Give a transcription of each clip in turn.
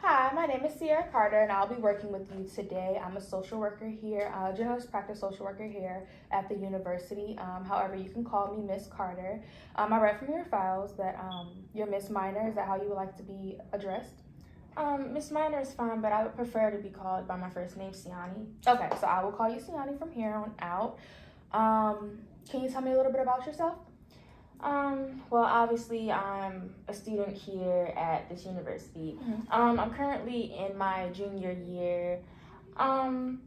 Hi, my name is Sierra Carter, and I'll be working with you today. I'm a social worker here, a generalist practice social worker here at the university. However, you can call me Miss Carter. I read from your files that you're Miss Minor. Is that how you would like to be addressed? Miss Minor is fine, but I would prefer to be called by my first name, Siani. Okay, so I will call you Siani from here on out. Can you tell me a little bit about yourself? Well, obviously, I'm a student here at this university. Mm-hmm. I'm currently in my junior year. I'm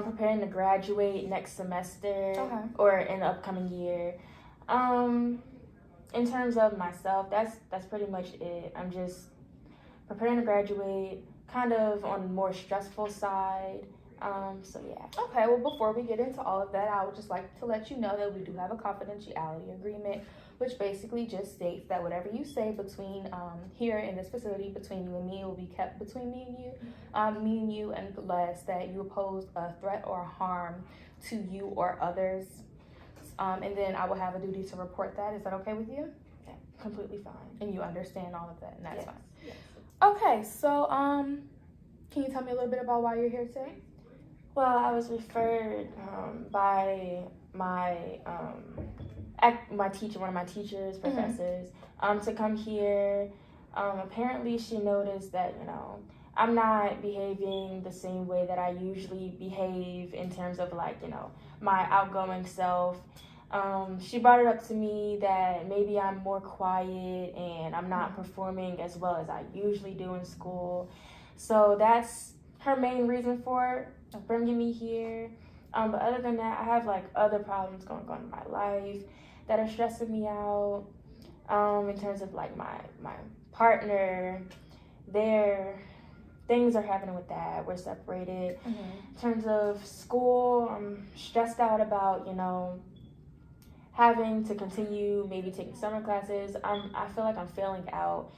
preparing to graduate next semester Okay. or in the upcoming year. In terms of myself, that's pretty much it. I'm just preparing to graduate, kind of on the more stressful side. So yeah. Okay, well, before we get into all of that, I would just like to let you know that we do have a confidentiality agreement, which basically just states that whatever you say between here in this facility, between you and me, will be kept between me and you, unless that you pose a threat or harm to you or others. And then I will have a duty to report that. Is that okay with you? Yeah, completely fine. And you understand all of that, and that's Yes. fine. Yes. Okay, so can you tell me a little bit about why you're here today? Well, I was referred by my my teacher, one of my teachers, professors, to come here. Apparently, she noticed that I'm not behaving the same way that I usually behave in terms of my outgoing self. She brought it up to me that maybe I'm more quiet and I'm not performing as well as I usually do in school. So that's her main reason for bringing me here. But other than that, I have other problems going on in my life that are stressing me out. In terms of my partner, their things are happening with that. We're separated. In terms of school, I'm stressed out about having to continue maybe taking summer classes. I feel like I'm failing out,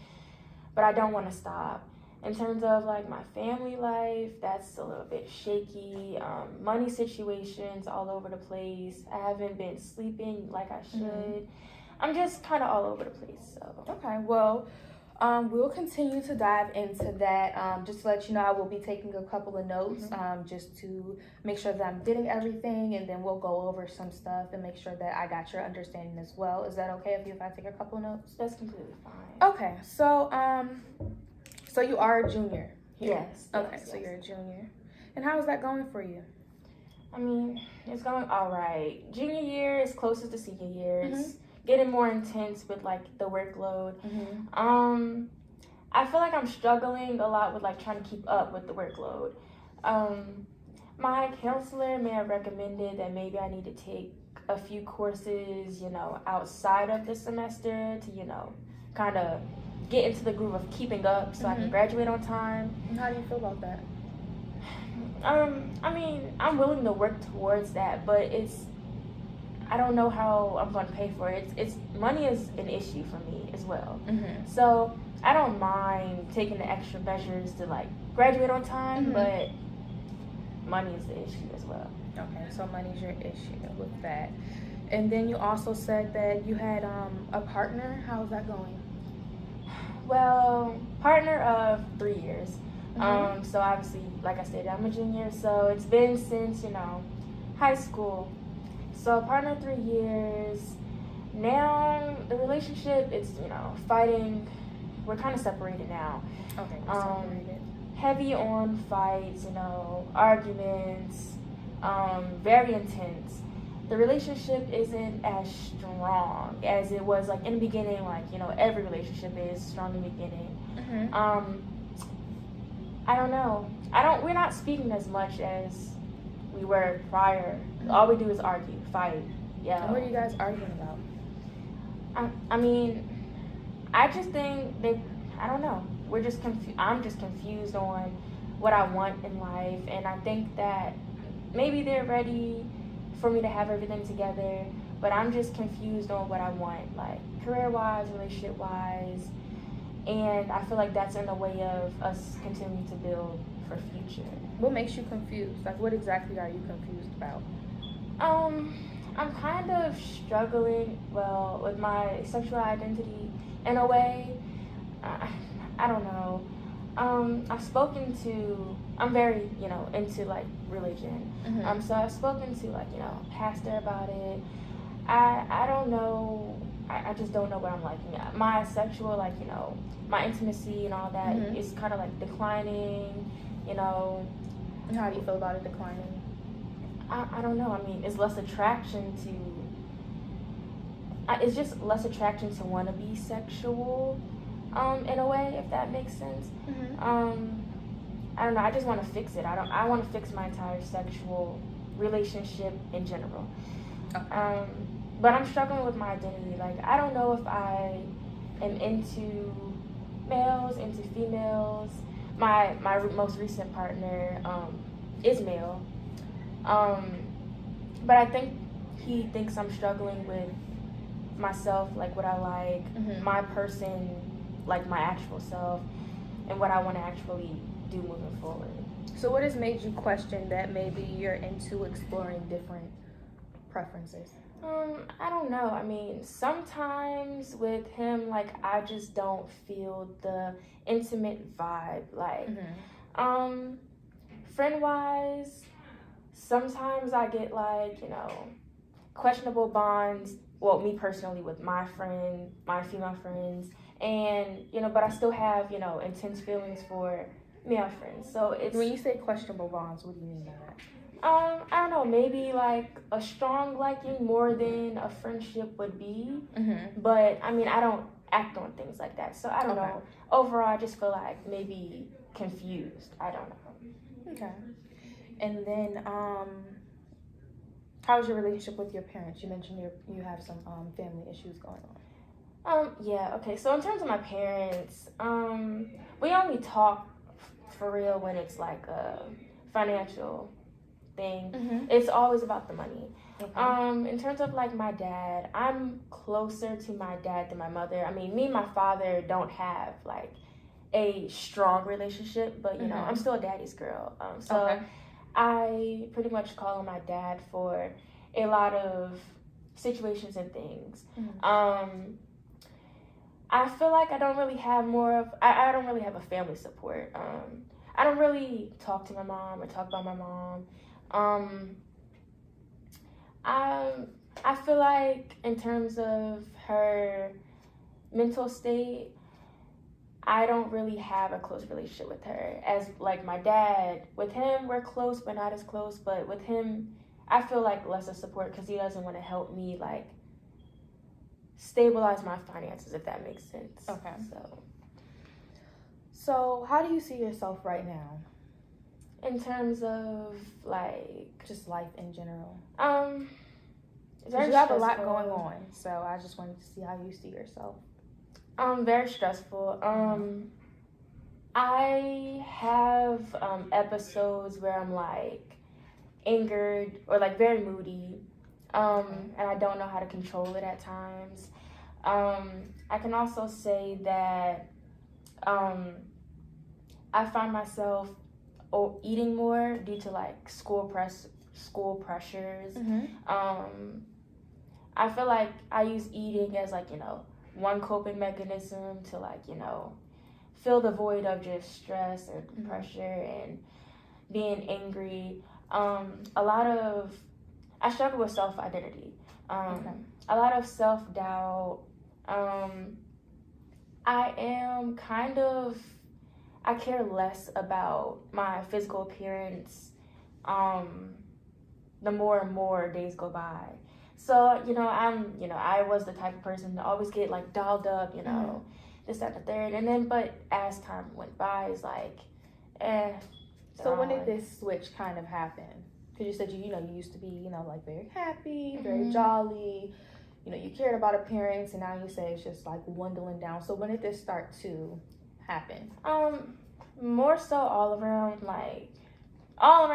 but I don't want to stop. In terms of my family life, that's a little bit shaky. Money situations all over the place. I haven't been sleeping like I should. I'm just kind of all over the place. So Okay, well, we'll continue to dive into that. Just to let you know, I will be taking a couple of notes just to make sure that I'm getting everything, and then we'll go over some stuff and make sure that I got your understanding as well. Is that okay if I take a couple of notes? that's completely fine. Okay, so so you are a junior here? Yes. Okay, yes, so yes. you're a junior. And how is that going for you? I mean, it's going all right. Junior year is closest to senior year. It's getting more intense with the workload. I feel like I'm struggling a lot with trying to keep up with the workload. My counselor may have recommended that maybe I need to take a few courses, outside of the semester to, kind of get into the groove of keeping up so I can graduate on time. And how do you feel about that? I mean, I'm willing to work towards that, but I don't know how I'm going to pay for it. It's money is an issue for me as well. So I don't mind taking the extra measures to graduate on time, but money is the issue as well. Okay, so money's your issue with that. And then you also said that you had a partner. How's that going? Well, partner of 3 years. So obviously, like I stated, I'm a junior, so it's been since, high school. So partner 3 years. Now the relationship, it's, fighting. We're kind of separated now. Okay, we're separated. Heavy on fights, arguments, very intense. The relationship isn't as strong as it was in the beginning. Every relationship is strong in the beginning. I don't know. We're not speaking as much as we were prior. All we do is argue, fight. Yeah. And what are you guys arguing about? I mean, I just think that I don't know. We're just I'm just confused on what I want in life, and I think that maybe they're ready for me to have everything together, but I'm just confused on what I want, career-wise, relationship-wise, and I feel like that's in the way of us continuing to build for future. What makes you confused? What exactly are you confused about? I'm kind of struggling, with my sexual identity in a way. I don't know. I've spoken to. I'm very, into like religion. Mm-hmm. So I've spoken to like, pastor about it. I don't know. I just don't know what I'm liking. My sexual, like, my intimacy and all that Mhm. is kind of like declining. You know, And how do you feel about it declining? I don't know. I mean, it's less attraction to. It's just less attraction to want to be sexual, in a way, if that makes sense. Mm-hmm. I don't know. I just want to fix it. I want to fix my entire sexual relationship in general. Okay. But I'm struggling with my identity. Like, I don't know if I am into males, into females. My most recent partner is male, but I think he thinks I'm struggling with myself, like what I like, Mhm. my person, like my actual self, and what I want to actually do moving forward. So what has made you question that maybe you're into exploring different preferences? I don't know. I mean, sometimes with him, like, I just don't feel the intimate vibe. Like, Mm-hmm. friend wise, sometimes I get like, questionable bonds. Well, me personally with my female friends, and but I still have intense feelings for male friends. So it's When you say questionable bonds, what do you mean by that? I don't know, maybe like a strong liking more than a friendship would be. Mm-hmm. But I mean, I don't act on things like that. So I don't Okay. know. Overall, I just feel like maybe confused. I don't know. Okay. And then, how's your relationship with your parents? You mentioned you have some family issues going on. Yeah, okay. So in terms of my parents, we only talk for real when it's like a financial thing. Mm-hmm. It's always about the money. Okay. In terms of like my dad, I'm closer to my dad than my mother. I mean, me and my father don't have like a strong relationship, but Mhm. I'm still a daddy's girl. So Okay. I pretty much call on my dad for a lot of situations and things. Mhm. I feel like I don't really have I don't really have a family support. I don't really talk to my mom or talk about my mom. Um, I I feel like in terms of her mental state, I don't really have a close relationship with her. As like my dad, with him we're close but not as close. But with him, I feel like less of support because he doesn't want to help me like stabilize my finances, if that makes sense. Okay. So how do you see yourself right now? in terms of like Just life in general. it's 'Cause very you have a lot stressful. going on, so I just wanted to see how you see yourself. Very stressful. I have episodes where I'm like angered or like very moody, and I don't know how to control it at times. I can also say that I find myself eating more due to like school pressures. Mm-hmm. I feel like I use eating as like one coping mechanism to like fill the void of just stress and Mm-hmm. pressure and being angry. A lot of I struggle with self identity. Okay. A lot of self doubt. I am I care less about my physical appearance the more and more days go by. So, I was the type of person to always get like dolled up, this, that, and the third. And then, but as time went by, it's like, So when did this switch kind of happen? Because you said you used to be like very happy, very jolly, you cared about appearance, and now you say it's just like dwindling down. So when did this start to happen? More so all around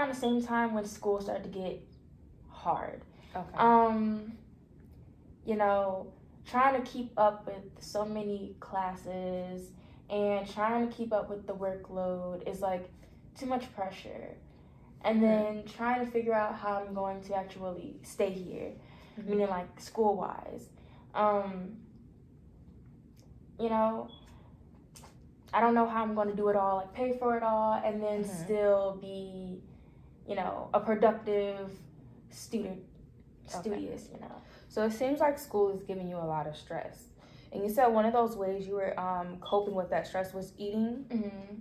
the same time when school started to get hard. Okay. Trying to keep up with so many classes and trying to keep up with the workload is like too much pressure. And then trying to figure out how I'm going to actually stay here, meaning like school wise. I don't know how I'm going to do it all, like pay for it all, and then Mhm. still be, a productive student, Okay. studious, So it seems like school is giving you a lot of stress. And you said one of those ways you were coping with that stress was eating. Mm-hmm.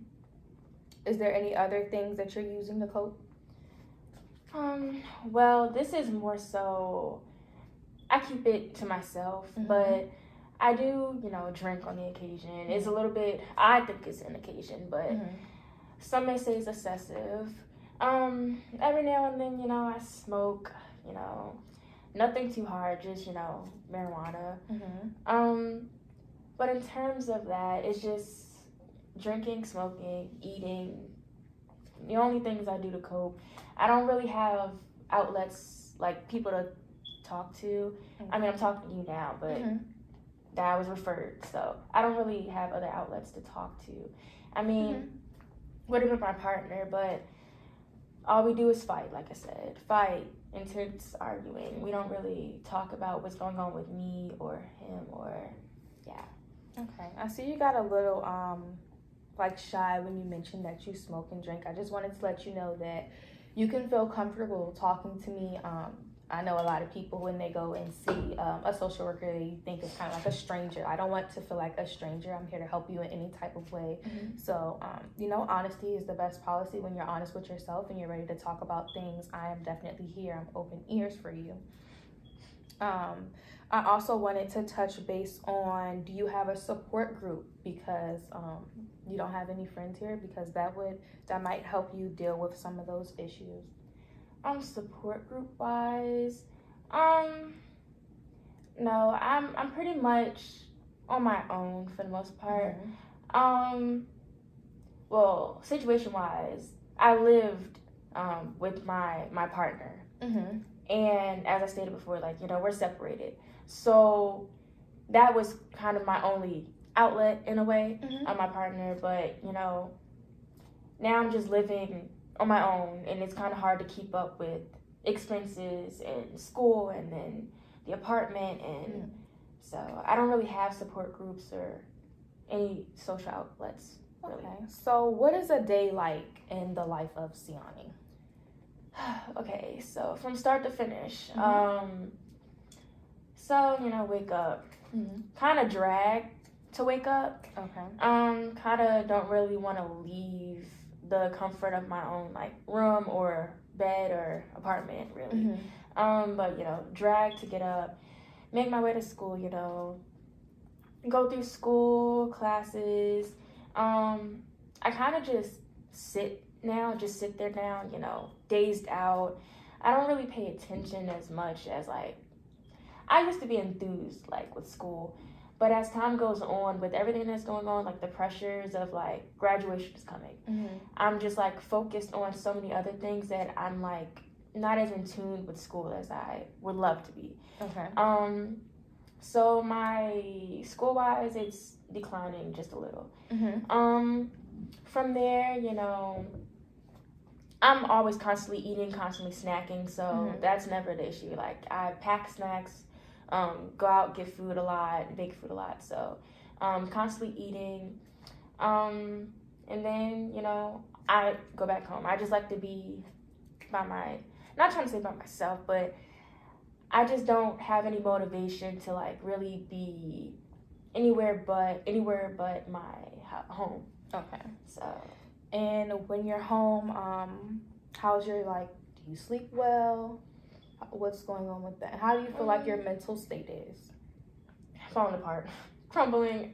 Is there any other things that you're using to cope? Well, this is more so, I keep it to myself, Mhm. but I do, drink on the occasion. It's a little bit, I think it's an occasion, but some may say it's excessive. Every now and then, I smoke, nothing too hard, just, marijuana. But in terms of that, it's just drinking, smoking, eating. The only things I do to cope. I don't really have outlets, like people to talk to. I mean, I'm talking to you now, but that I was referred, so I don't really have other outlets to talk to. I mean, would have been my partner, but all we do is fight, like I said. Fight, intense arguing. We don't really talk about what's going on with me or him or, Okay. I see you got a little, like shy when you mentioned that you smoke and drink. I just wanted to let you know that you can feel comfortable talking to me. I know a lot of people when they go and see a social worker, they think it's kind of like a stranger. I don't want to feel like a stranger. I'm here to help you in any type of way. So, honesty is the best policy. When you're honest with yourself and you're ready to talk about things, I am definitely here. I'm open ears for you. I also wanted to touch base on, do you have a support group? Because you don't have any friends here, because that might help you deal with some of those issues. Support group wise, no, I'm pretty much on my own for the most part. Well, situation wise, I lived with my partner, and as I stated before, like, we're separated, so that was kind of my only outlet in a way, on my partner. But now I'm just living on my own, and it's kind of hard to keep up with expenses and school and then the apartment, and so I don't really have support groups or any social outlets, really. Okay, so what is a day like in the life of Siani? Okay, so from start to finish, wake up, kind of drag to wake up. Okay. Kind of don't really want to leave the comfort of my own, like, room or bed or apartment, really. But drag to get up, make my way to school, go through school classes. I kind of just sit there now, dazed out. I don't really pay attention as much as, like, I used to be enthused, like, with school. But as time goes on, with everything that's going on, like the pressures of, like, graduation is coming, I'm just, like, focused on so many other things that I'm, like, not as in tune with school as I would love to be. Okay. So my school-wise, it's declining just a little. From there, I'm always constantly eating, constantly snacking, so that's never the issue. Like, I pack snacks, go out, get food a lot, bake food a lot, so constantly eating. And then, I go back home. I just like to be not trying to say by myself, but I just don't have any motivation to, like, really be anywhere but my home. Okay. So. And when you're home, how's your, like, do you sleep well? What's going on with that? How do you feel like your mental state is? Falling apart, crumbling.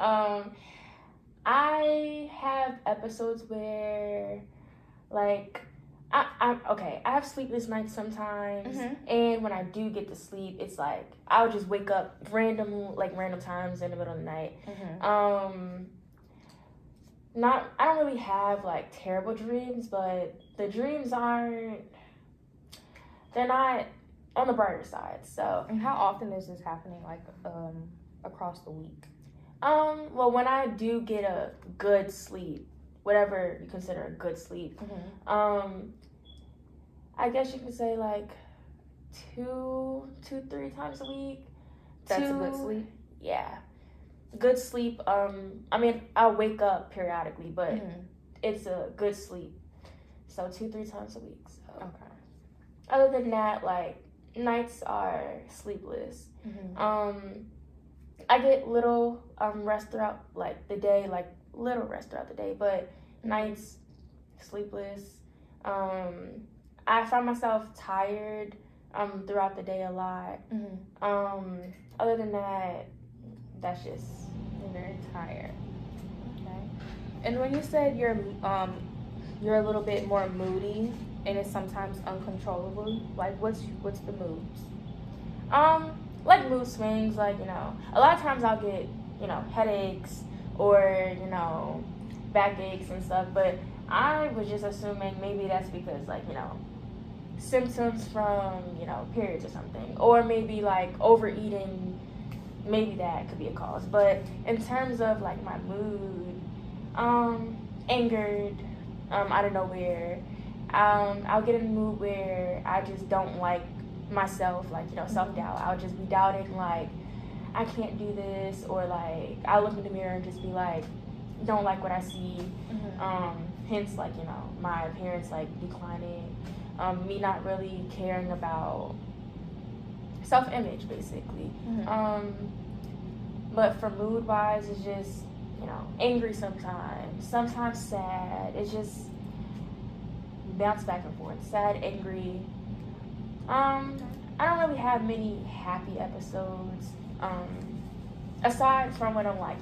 I have episodes where, like, I have sleepless nights sometimes, and when I do get to sleep, it's like I'll just wake up random times in the middle of the night. I don't really have, like, terrible dreams, but the dreams they're not on the brighter side. So. And how often is this happening, like, across the week? Well, when I do get a good sleep, whatever you consider a good sleep, I guess you could say, like, 2-3 times a week. That's a good sleep? Yeah. good sleep. I mean, I'll wake up periodically, but Mhm. it's a good sleep. So 2-3 times a week. So Okay. other than that, like nights are sleepless. Mhm. I get little rest throughout like the day, like little rest throughout the day, but nights sleepless. I find myself tired throughout the day a lot. Mhm. Other than that, that's just You're very tired. Okay. And when you said you're a little bit more moody and it's sometimes uncontrollable, like what's the moods? like mood swings. Like a lot of times I'll get headaches or backaches and stuff. But I was just assuming maybe that's because like symptoms from periods or something, or maybe like overeating. Maybe that could be a cause. But in terms of like my mood, angered, out of nowhere. I'll get in a mood where I just don't like myself, like self doubt. I'll just be doubting like I can't do this, or like I'll look in the mirror and just be like, don't like what I see. Hence like my appearance like declining, me not really caring about self image basically. But for mood wise, it's just angry sometimes sad. It's just bounce back and forth, sad, angry. I don't really have many happy episodes. Aside from when I'm like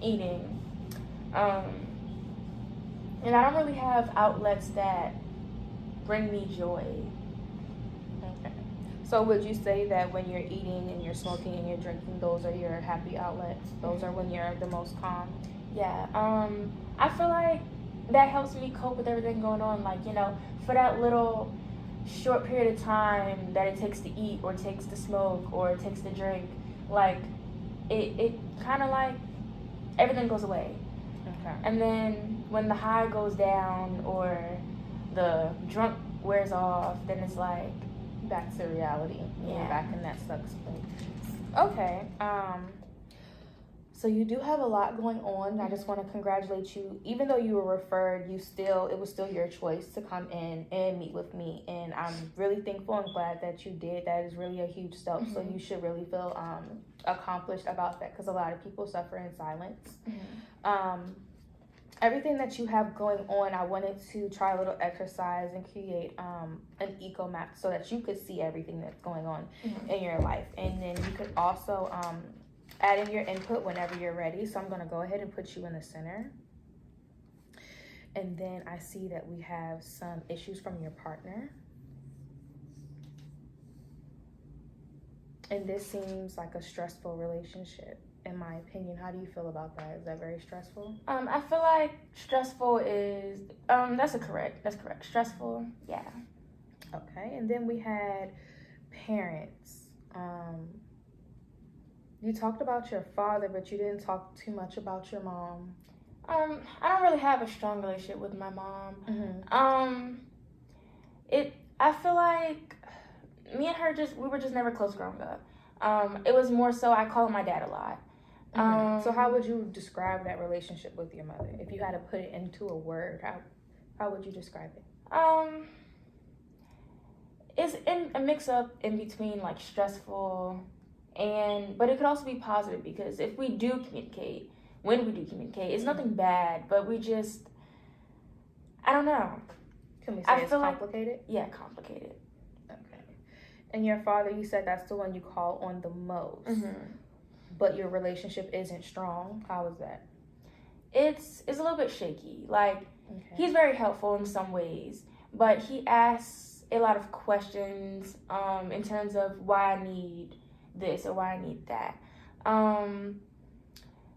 eating, and I don't really have outlets that bring me joy. Okay. So would you say that when you're eating and you're smoking and you're drinking, those are your happy outlets? Those are when you're the most calm? Yeah. I feel like that helps me cope with everything going on. Like, for that little short period of time that it takes to eat or takes to smoke or it takes to drink, like, it kind of like everything goes away. Okay. And then when the high goes down or the drunk wears off, then it's like back to reality. Yeah. You're back in that stuck place. Okay. So you do have a lot going on. I just want to congratulate you. Even though you were referred, it was still your choice to come in and meet with me. And I'm really thankful and glad that you did. That is really a huge step. So you should really feel accomplished about that, because a lot of people suffer in silence. Everything that you have going on, I wanted to try a little exercise and create an eco map so that you could see everything that's going on in your life. And then you could also add in your input whenever you're ready. So I'm going to go ahead and put you in the center. And then I see that we have some issues from your partner. And this seems like a stressful relationship, in my opinion. How do you feel about that? Is that very stressful? I feel like stressful is that's correct. Stressful, yeah. Okay, and then we had parents. You talked about your father, but you didn't talk too much about your mom. I don't really have a strong relationship with my mom. I feel like me and her we were just never close growing up. It was more so I call my dad a lot. So how would you describe that relationship with your mother? If you had to put it into a word, how would you describe it? It's in a mix up in between like stressful but it could also be positive, because if we do communicate, when we do communicate, it's nothing bad, but we just, I don't know. Can we say it's complicated? Yeah, complicated. Okay. And your father, you said that's the one you call on the most. But your relationship isn't strong. How is that? It's a little bit shaky. Like, he's very helpful in some ways, but he asks a lot of questions in terms of why I need this or why I need that.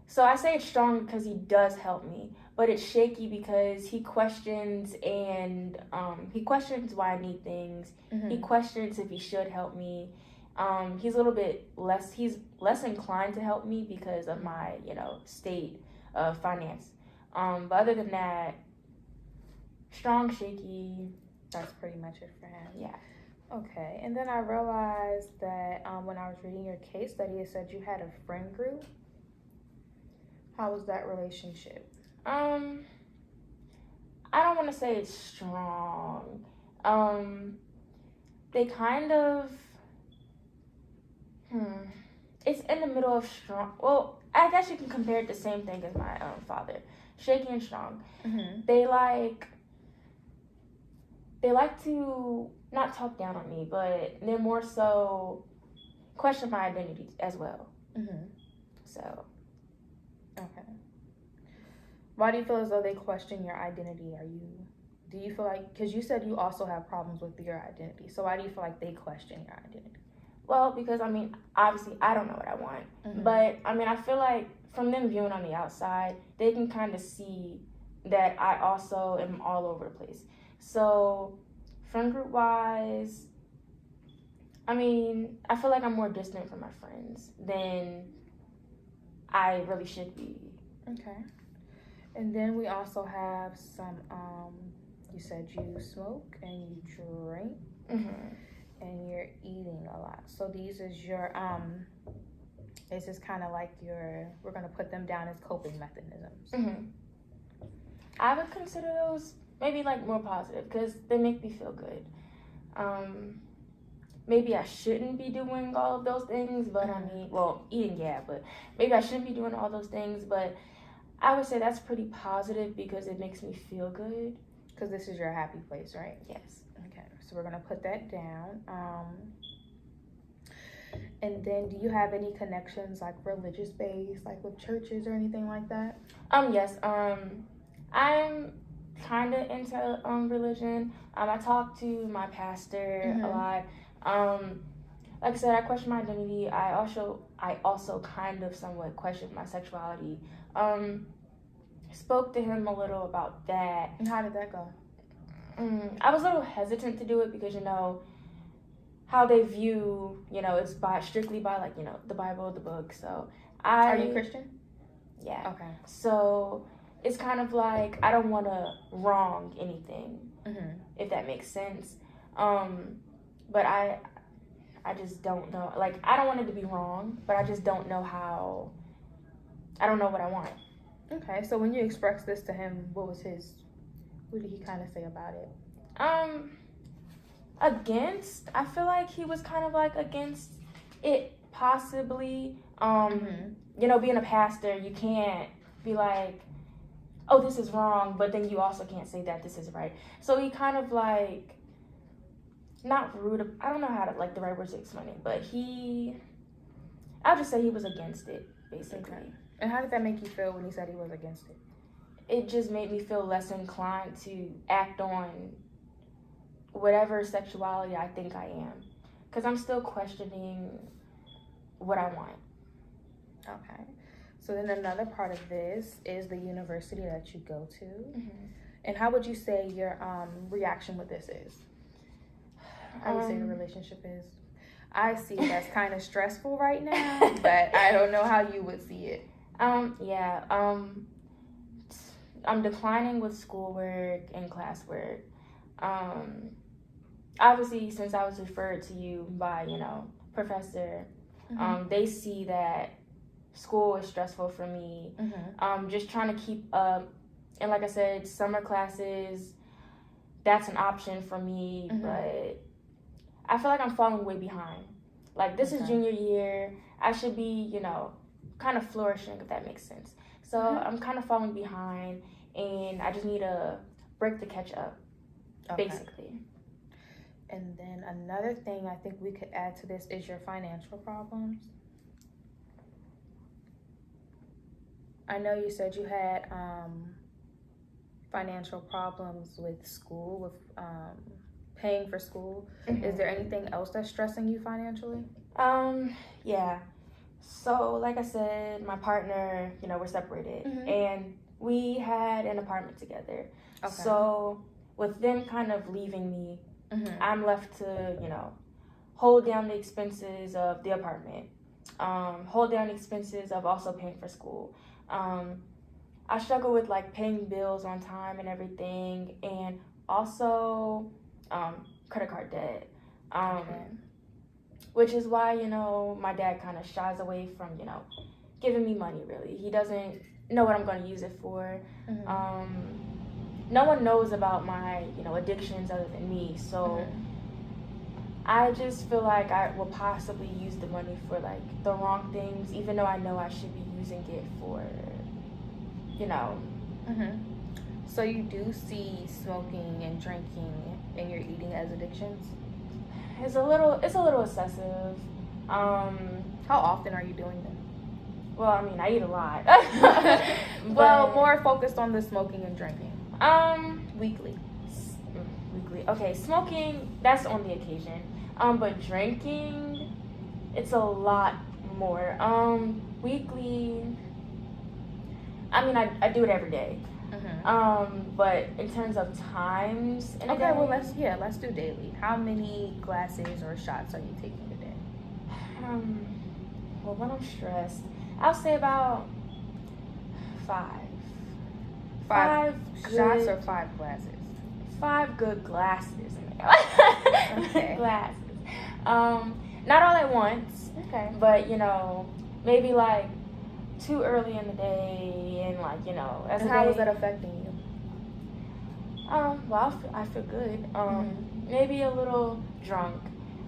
So I say it's strong because he does help me, but it's shaky because he questions he questions why I need things. He questions if he should help me. He's a little bit he's less inclined to help me because of my, state of finance. But other than that, strong, shaky. That's pretty much it for him. Yeah. Okay. And then I realized that when I was reading your case study, it said you had a friend group. How was that relationship? I don't want to say it's strong. They kind of, it's in the middle of strong. Well, I guess you can compare it the same thing as my father, shaky and strong. Mm-hmm. They like to not talk down on me, but they're more so question my identity as well. Mm-hmm. So, Okay. Why do you feel as though they question your identity? Do you feel like, because you said you also have problems with your identity, so why do you feel like they question your identity? well, because I mean, obviously, I don't know what I want, Mm-hmm. but I mean, I feel like from them viewing on the outside, they can kind of see that I also am all over the place. So, friend group wise, I mean, I feel like I'm more distant from my friends than I really should be. Okay. And then we also have some, you said you smoke and you drink Mm-hmm. and you're eating a lot. So these is your, this is kind of like we're going to put them down as coping mechanisms. Mm-hmm. I would consider those maybe like more positive because they make me feel good. Maybe I shouldn't be doing all of those things, but I mean, well, eating, yeah, but maybe I shouldn't be doing all those things, but I would say that's pretty positive because it makes me feel good. Because this is your happy place, right? Yes. Okay, so we're going to put that down. And then do you have any connections, like religious based, like with churches or anything like that? Yes. I'm kind of into religion. I talk to my pastor a lot. Like I said, I question my identity. I also kind of somewhat question my sexuality. Spoke to him a little about that. And how did that go? I was a little hesitant to do it because how they view it's strictly by like the Bible, the book. So Are you Christian? Yeah. Okay. So it's kind of like I don't want to wrong anything, if that makes sense. But I just don't know. Like I don't want it to be wrong, but I just don't know how. I don't know what I want. Okay. So when you expressed this to him, what did he kind of say about it? I feel like he was kind of like against it possibly. Being a pastor, you can't be like, oh, this is wrong, but then you also can't say that this is right. So he kind of like, not rude, I don't know how to, like, the right words to explain it, but I'll just say he was against it, basically. Okay. And how did that make you feel when he said he was against it? It just made me feel less inclined to act on whatever sexuality I think I am. Because I'm still questioning what I want. Okay. So then another part of this is the university that you go to. And how would you say your reaction with this is? How would you say the relationship is? I see it as kind of stressful right now, but I don't know how you would see it. I'm declining with schoolwork and classwork. Obviously, since I was referred to you by, professor, they see that school is stressful for me. Just trying to keep up. And like I said, summer classes, that's an option for me, but I feel like I'm falling way behind. Like, this is junior year. I should be, kind of flourishing, if that makes sense. So I'm kind of falling behind, and I just need a break to catch up, basically. And then another thing I think we could add to this is your financial problems. I know you said you had financial problems with school, with paying for school. Is there anything else that's stressing you financially? Yeah. So, like I said, my partner, we're separated, and we had an apartment together. Okay. So, with them kind of leaving me, I'm left to, hold down the expenses of the apartment, hold down the expenses of also paying for school. I struggle with like paying bills on time and everything, and also credit card debt. Which is why, my dad kind of shies away from, giving me money, really. He doesn't know what I'm going to use it for. No one knows about my, addictions other than me. So I just feel like I will possibly use the money for like the wrong things, even though I know I should be using it for, you know. So you do see smoking and drinking and your eating as addictions? It's a little excessive. How often are you doing them? Well, I mean, I eat a lot. Well, more focused on the smoking and drinking. Weekly. Weekly. Okay, smoking, that's on the occasion. But drinking, it's a lot more. Weekly, I mean, I do it every day. But in terms of times in a day, well, let's do daily. How many glasses or shots are you taking a day? Well, when I'm stressed, I'll say about 5. 5 shots good, or 5 glasses? 5 good glasses. Okay. Glasses. Not all at once. Okay. But maybe like too early in the day, and like as and how is that affecting you? Well, I feel good. Maybe a little drunk.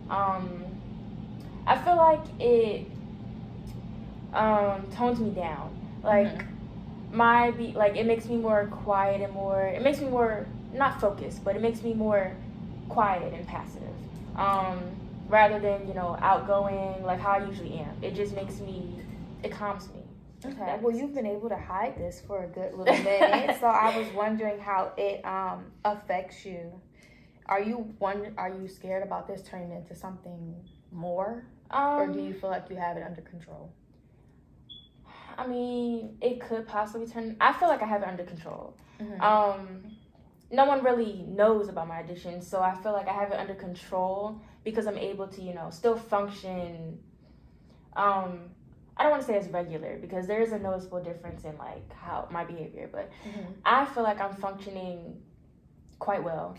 I feel like it tones me down. Like it makes me more quiet and more. It makes me more not focused, but it makes me more quiet and passive. Rather than outgoing like how I usually am. It just it calms me. Okay. Well, you've been able to hide this for a good little minute, so I was wondering how it affects you. Are you scared about this turning into something more, or do you feel like you have it under control? I mean, it could possibly turn. I feel like I have it under control. No one really knows about my addiction, so I feel like I have it under control because I'm able to, still function. I don't want to say it's regular because there is a noticeable difference in like how my behavior, but I feel like I'm functioning quite well.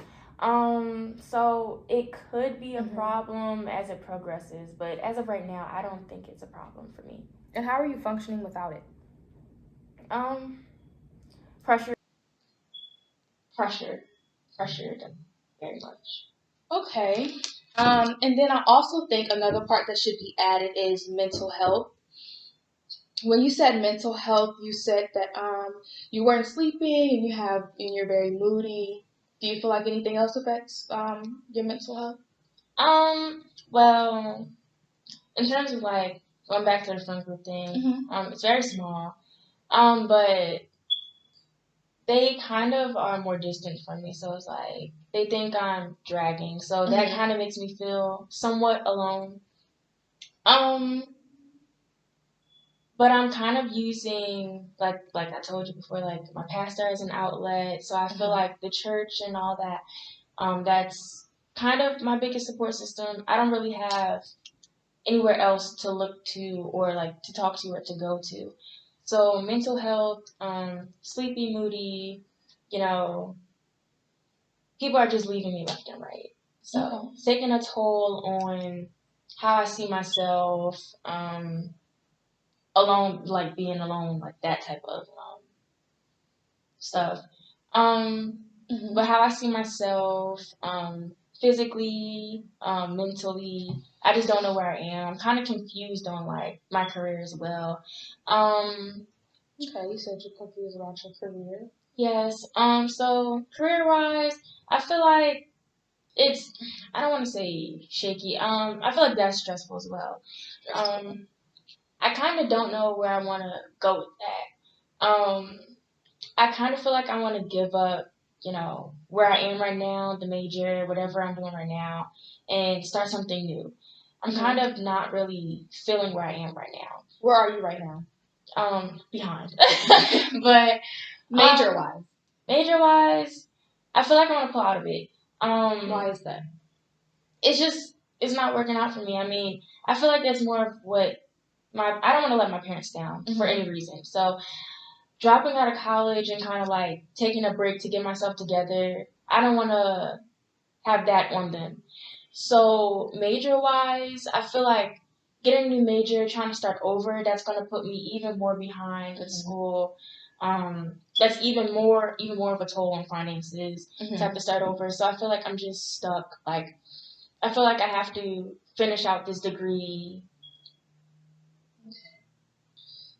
So it could be a problem as it progresses, but as of right now, I don't think it's a problem for me. And how are you functioning without it? Pressured very much. Okay. And then I also think another part that should be added is mental health. When you said mental health, you said that you weren't sleeping and you're very moody. Do you feel like anything else affects your mental health? Well, in terms of like going back to the friend group thing, it's very small. But they kind of are more distant from me, so it's like they think I'm dragging. So that kind of makes me feel somewhat alone. But I'm kind of using like I told you before, like my pastor as an outlet. So I feel like the church and all that, that's kind of my biggest support system. I don't really have anywhere else to look to or like to talk to or to go to. So mental health, sleepy, moody, people are just leaving me left and right. So it's taking a toll on how I see myself, alone, like being alone, like that type of stuff. But how I see myself, physically, mentally, I just don't know where I am. I'm kind of confused on like my career as well. Okay, you said you're confused about your career. Yes. So career-wise, I feel like I don't want to say shaky. I feel like that's stressful as well. I kind of don't know where I want to go with that. I kind of feel like I want to give up, where I am right now, the major, whatever I'm doing right now, and start something new. I'm kind of not really feeling where I am right now. Where are you right now? Behind. But major-wise, I feel like I want to pull out of it. Why is that? It's not working out for me. I mean, I feel like that's more of what I don't want to let my parents down for any reason. So dropping out of college and kind of like taking a break to get myself together, I don't want to have that on them. So major-wise, I feel like getting a new major, trying to start over, that's going to put me even more behind with Mhm. school. That's even more of a toll on finances to have to start over. So I feel like I'm just stuck. Like, I feel like I have to finish out this degree.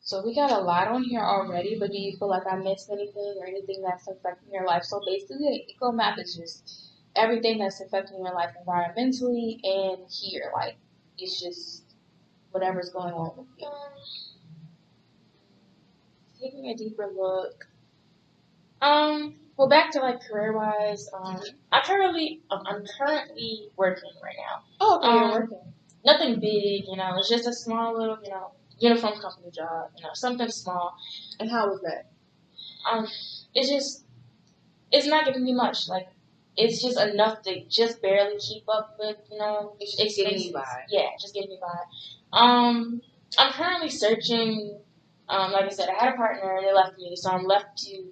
So we got a lot on here already, but do you feel like I missed anything or anything that's affecting your life? So basically, eco math is just everything that's affecting your life environmentally and here. Like, it's just whatever's going on with you. Taking a deeper look. Well, back to like career wise. I'm currently working right now. Oh, okay, you're Um, working. Nothing big, it's just a small little, uniform company job, something small. And how was that? Um, it's just, it's not giving me much. Like, it's just enough to just barely keep up with, It's just getting you expenses. by. Yeah, just getting me by. I'm currently searching. Like I said, I had a partner, they left me, so I'm left to,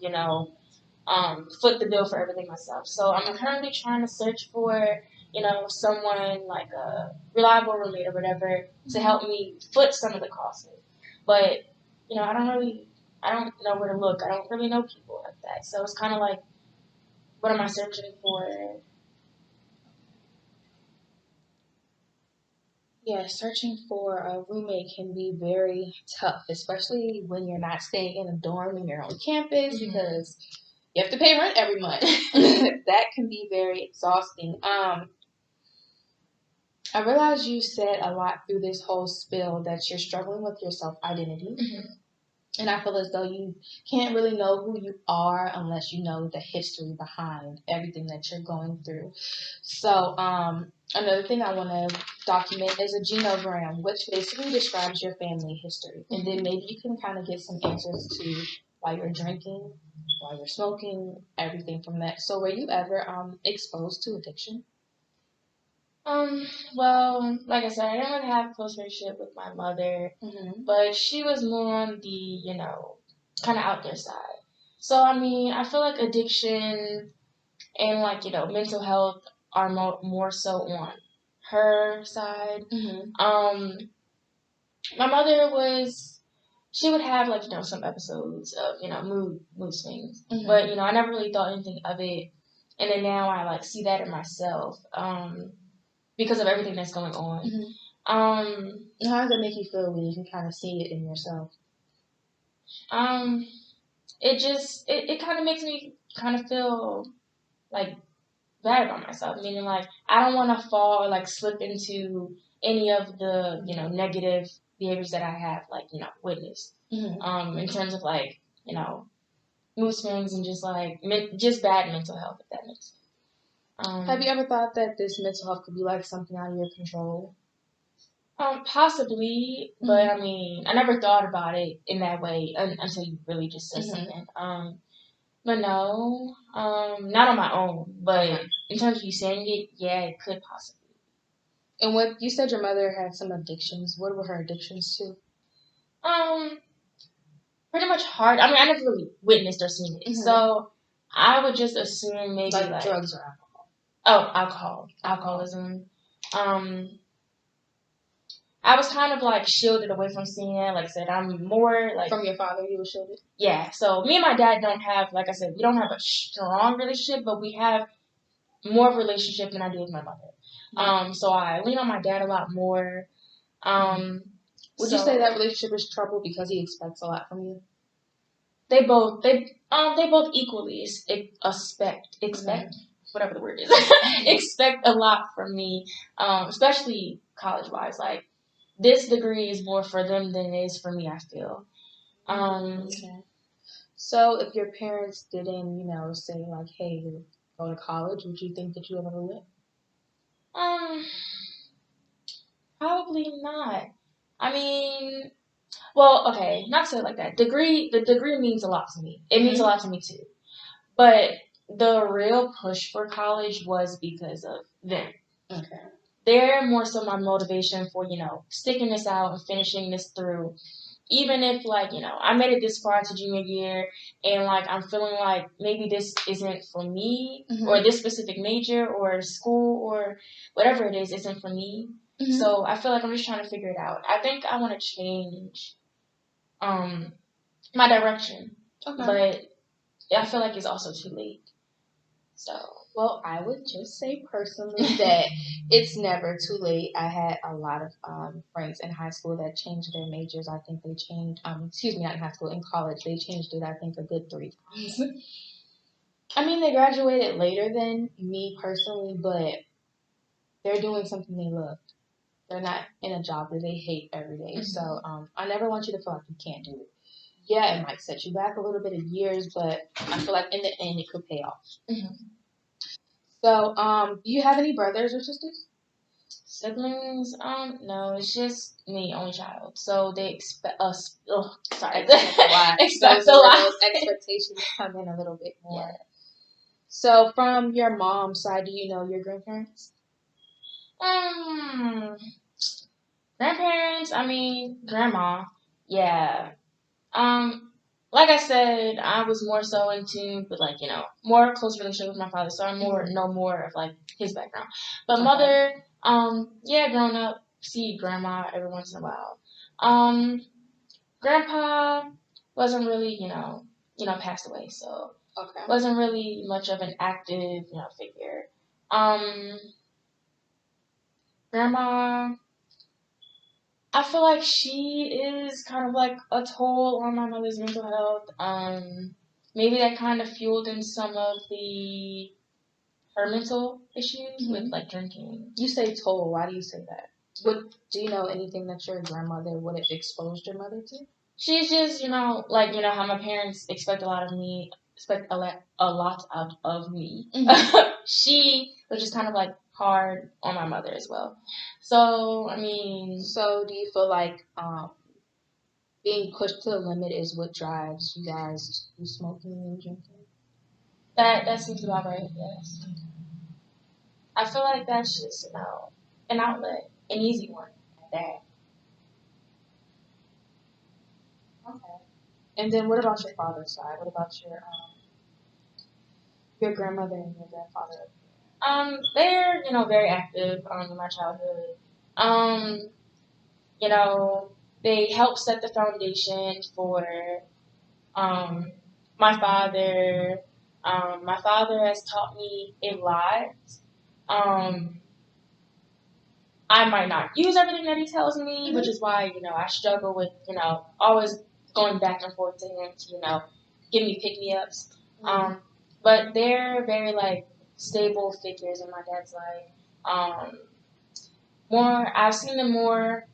foot the bill for everything myself. So I'm currently trying to search for, someone like a reliable roommate or whatever to help me foot some of the costs. But, I don't know where to look. I don't really know people like that. So it's kind of like, what am I searching for? Yeah, searching for a roommate can be very tough, especially when you're not staying in a dorm and you're on campus because you have to pay rent every month. That can be very exhausting. I realize you said a lot through this whole spill that you're struggling with your self identity. And I feel as though you can't really know who you are unless you know the history behind everything that you're going through. So, another thing I want to document is a genogram, which basically describes your family history. And then maybe you can kind of get some answers to why you're drinking, why you're smoking, everything from that. So, were you ever exposed to addiction? Well, like I said, I didn't really have a close relationship with my mother, but she was more on the, kind of out there side. So, I mean, I feel like addiction and like, mental health are more so on her side. My mother she would have like, some episodes of, mood swings, but, I never really thought anything of it. And then now I like see that in myself. Because of everything that's going on. How does it make you feel when you can kind of see it in yourself? It kind of makes me kind of feel like bad about myself, meaning like I don't want to fall or like slip into any of the negative behaviors that I have like witnessed. In terms of like mood swings and just like just bad mental health, if that makes sense. Have you ever thought that this mental health could be like something out of your control? Possibly, but I mean, I never thought about it in that way until you really just said something. But no, not on my own. But in terms of you saying it, yeah, it could possibly. And what you said, your mother had some addictions. What were her addictions to? Pretty much hard. I mean, I never really witnessed or seen it, so I would just assume maybe like drugs or alcohol. Oh, alcoholism. I was kind of like shielded away from seeing it. Like I said, I'm more like from your father. You were shielded. Yeah. So me and my dad don't have, like I said, we don't have a strong relationship, but we have more of a relationship than I do with my mother. So I lean on my dad a lot more. Would you say that relationship is troubled because he expects a lot from you? They both equally expect whatever the word is expect a lot from me, especially college wise. Like this degree is more for them than it is for me, I feel. Okay. So if your parents didn't, say like, hey, go to college, would you think that you ever would? Probably not. I mean, well, okay, not to say it like that. The degree means a lot to me. It means a lot to me too. But the real push for college was because of them. Okay. They're more so my motivation for, sticking this out and finishing this through. Even if, like, I made it this far to junior year and, like, I'm feeling like maybe this isn't for me or this specific major or school or whatever it is isn't for me. Mhm. So I feel like I'm just trying to figure it out. I think I want to change my direction, Okay. but I feel like it's also too late. So Well, I would just say personally that it's never too late. I had a lot of friends in high school that changed their majors. I think they changed, excuse me, not in high school, in college. They changed it, I think, a good 3 times. I mean, they graduated later than me personally, but they're doing something they love. They're not in a job that they hate every day. So I never want you to feel like you can't do it. Yeah, it might set you back a little bit of years, but I feel like in the end it could pay off. So, do you have any brothers or sisters? siblings, no, it's just me, only child. So they expect us. Oh, sorry, Expect a lot. expect Those a lot. those expectations come in a little bit more. Yeah. So, from your mom's side, do you know your grandparents? Grandparents. I mean, grandma. Yeah. Like I said, I was more so in tune with like more close relationship with my father, so I know more of like his background. But mother, yeah, growing up, see grandma every once in a while. Grandpa wasn't really passed away, so Okay. wasn't really much of an active figure. Grandma, I feel like she is kind of like a toll on my mother's mental health. Maybe that kind of fueled in some of her mental issues with like drinking. You say toll. Why do you say that? What do you know anything that your grandmother would have exposed your mother to? She's just like how my parents expect a lot of me, expect a lot out of me. She was just kind of like hard on my mother as well. So I mean, So, do you feel like being pushed to the limit is what drives you guys to smoking and drinking? that seems about right. Yes. I feel like that's just an outlet, an easy one at that. Okay. And then, what about your father's side? What about your grandmother and your grandfather? They're very active in my childhood. Um, they helped set the foundation for um my father. My father has taught me a lot. Um, I might not use everything that he tells me, which is why I struggle with always going back and forth to him to give me pick me ups. But they're very like stable figures in my dad's life. I've seen them more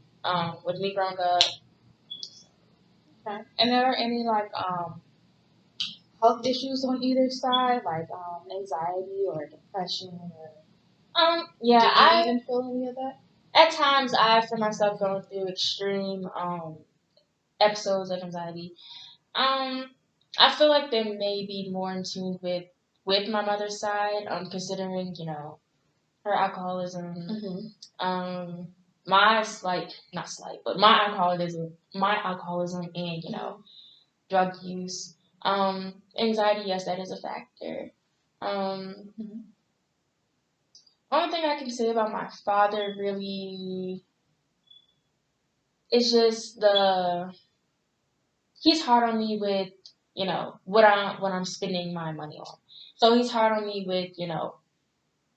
with me growing up. Okay. And are there any like health issues on either side, like anxiety or depression, or Yeah, did you even feel any of that? at times I find myself going through extreme episodes of anxiety. I feel like they may be more in tune with my mother's side, considering her alcoholism. My not slight, but my alcoholism, and drug use. Anxiety, yes, that is a factor. Only thing I can say about my father really is just he's hard on me with what I'm spending my money on. So he's hard on me with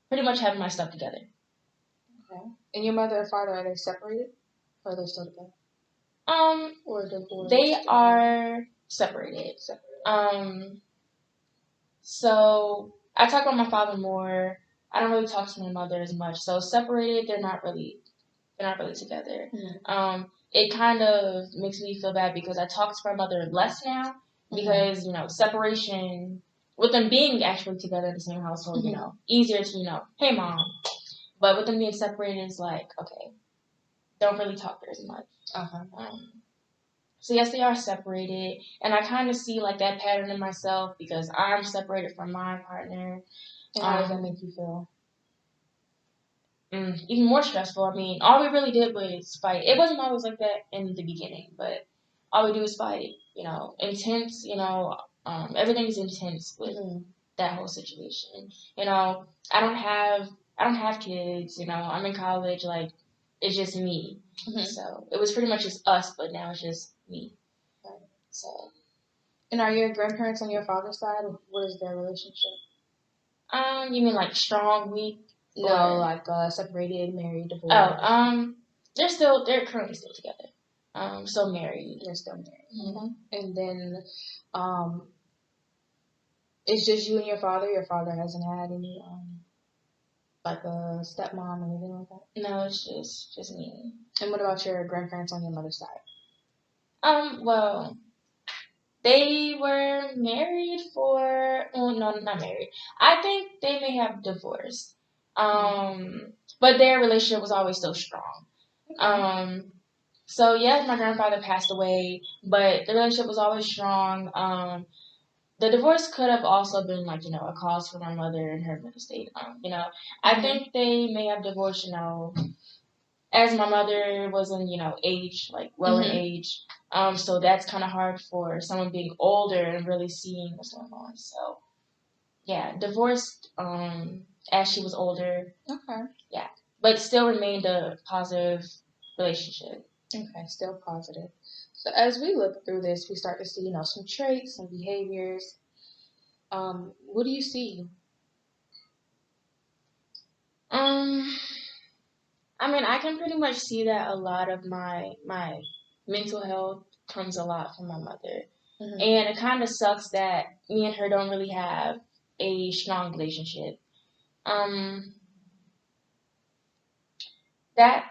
pretty much having my stuff together. Okay. And your mother and father, are they separated, or are they still together? Or divorced? They are separated. So I talk about my father more. I don't really talk to my mother as much. So separated, they're not really together. It kind of makes me feel bad because I talk to my mother less now because separation with them being actually together in the same household, easier to hey mom, but with them being separated, it's like okay, don't really talk as much. So yes, they are separated, and I kind of see like that pattern in myself because I'm separated from my partner. And how does that make you feel? Even more stressful. I mean, all we really did was fight. It wasn't always like that in the beginning, but all we do is fight. Intense. Everything's intense with that whole situation. I don't have kids. I'm in college. Like it's just me. Mhm. So it was pretty much just us, but now it's just me. So And are your grandparents on your father's side? What is their relationship? you mean like strong, weak? No, Or- like separated, married, divorced. They're currently still together. Still married. They're still married. Mhm. And then, it's just you and your father. Your father hasn't had any, like a stepmom or anything like that. No, it's just me. And what about your grandparents on your mother's side? Well, they were married for. Oh no, not married. I think they may have divorced. But their relationship was always so strong. So yes, my grandfather passed away, but the relationship was always strong. The divorce could have also been like, a cause for my mother and her mental state. I think they may have divorced, as my mother was in, age, like well in age. So that's kind of hard for someone being older and really seeing what's going on. So yeah, divorced as she was older. Okay. Yeah, but still remained a positive relationship. Okay, still positive. So as we look through this, we start to see, some traits, some behaviors. What do you see? I mean, I can pretty much see that a lot of my mental health comes a lot from my mother, and it kind of sucks that me and her don't really have a strong relationship. That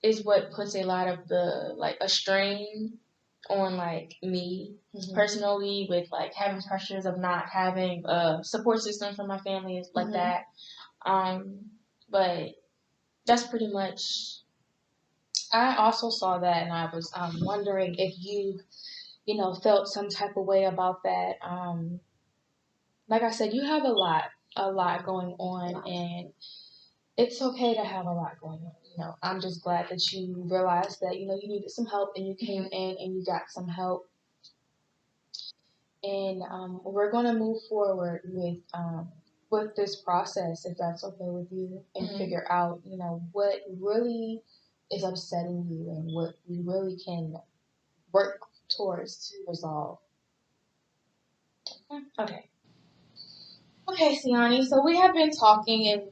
is what puts a lot of a strain on me personally, with having pressures of not having a support system for my family like that. But that's pretty much. I also saw that, and I was wondering if you, felt some type of way about that. Like I said, you have a lot going on, and it's okay to have a lot going on. I'm just glad that you realized that you needed some help, and you came in and you got some help. And we're gonna move forward with this process, if that's okay with you, and figure out what really is upsetting you and what we really can work towards to resolve. Okay. Okay, Siani. So we have been talking, and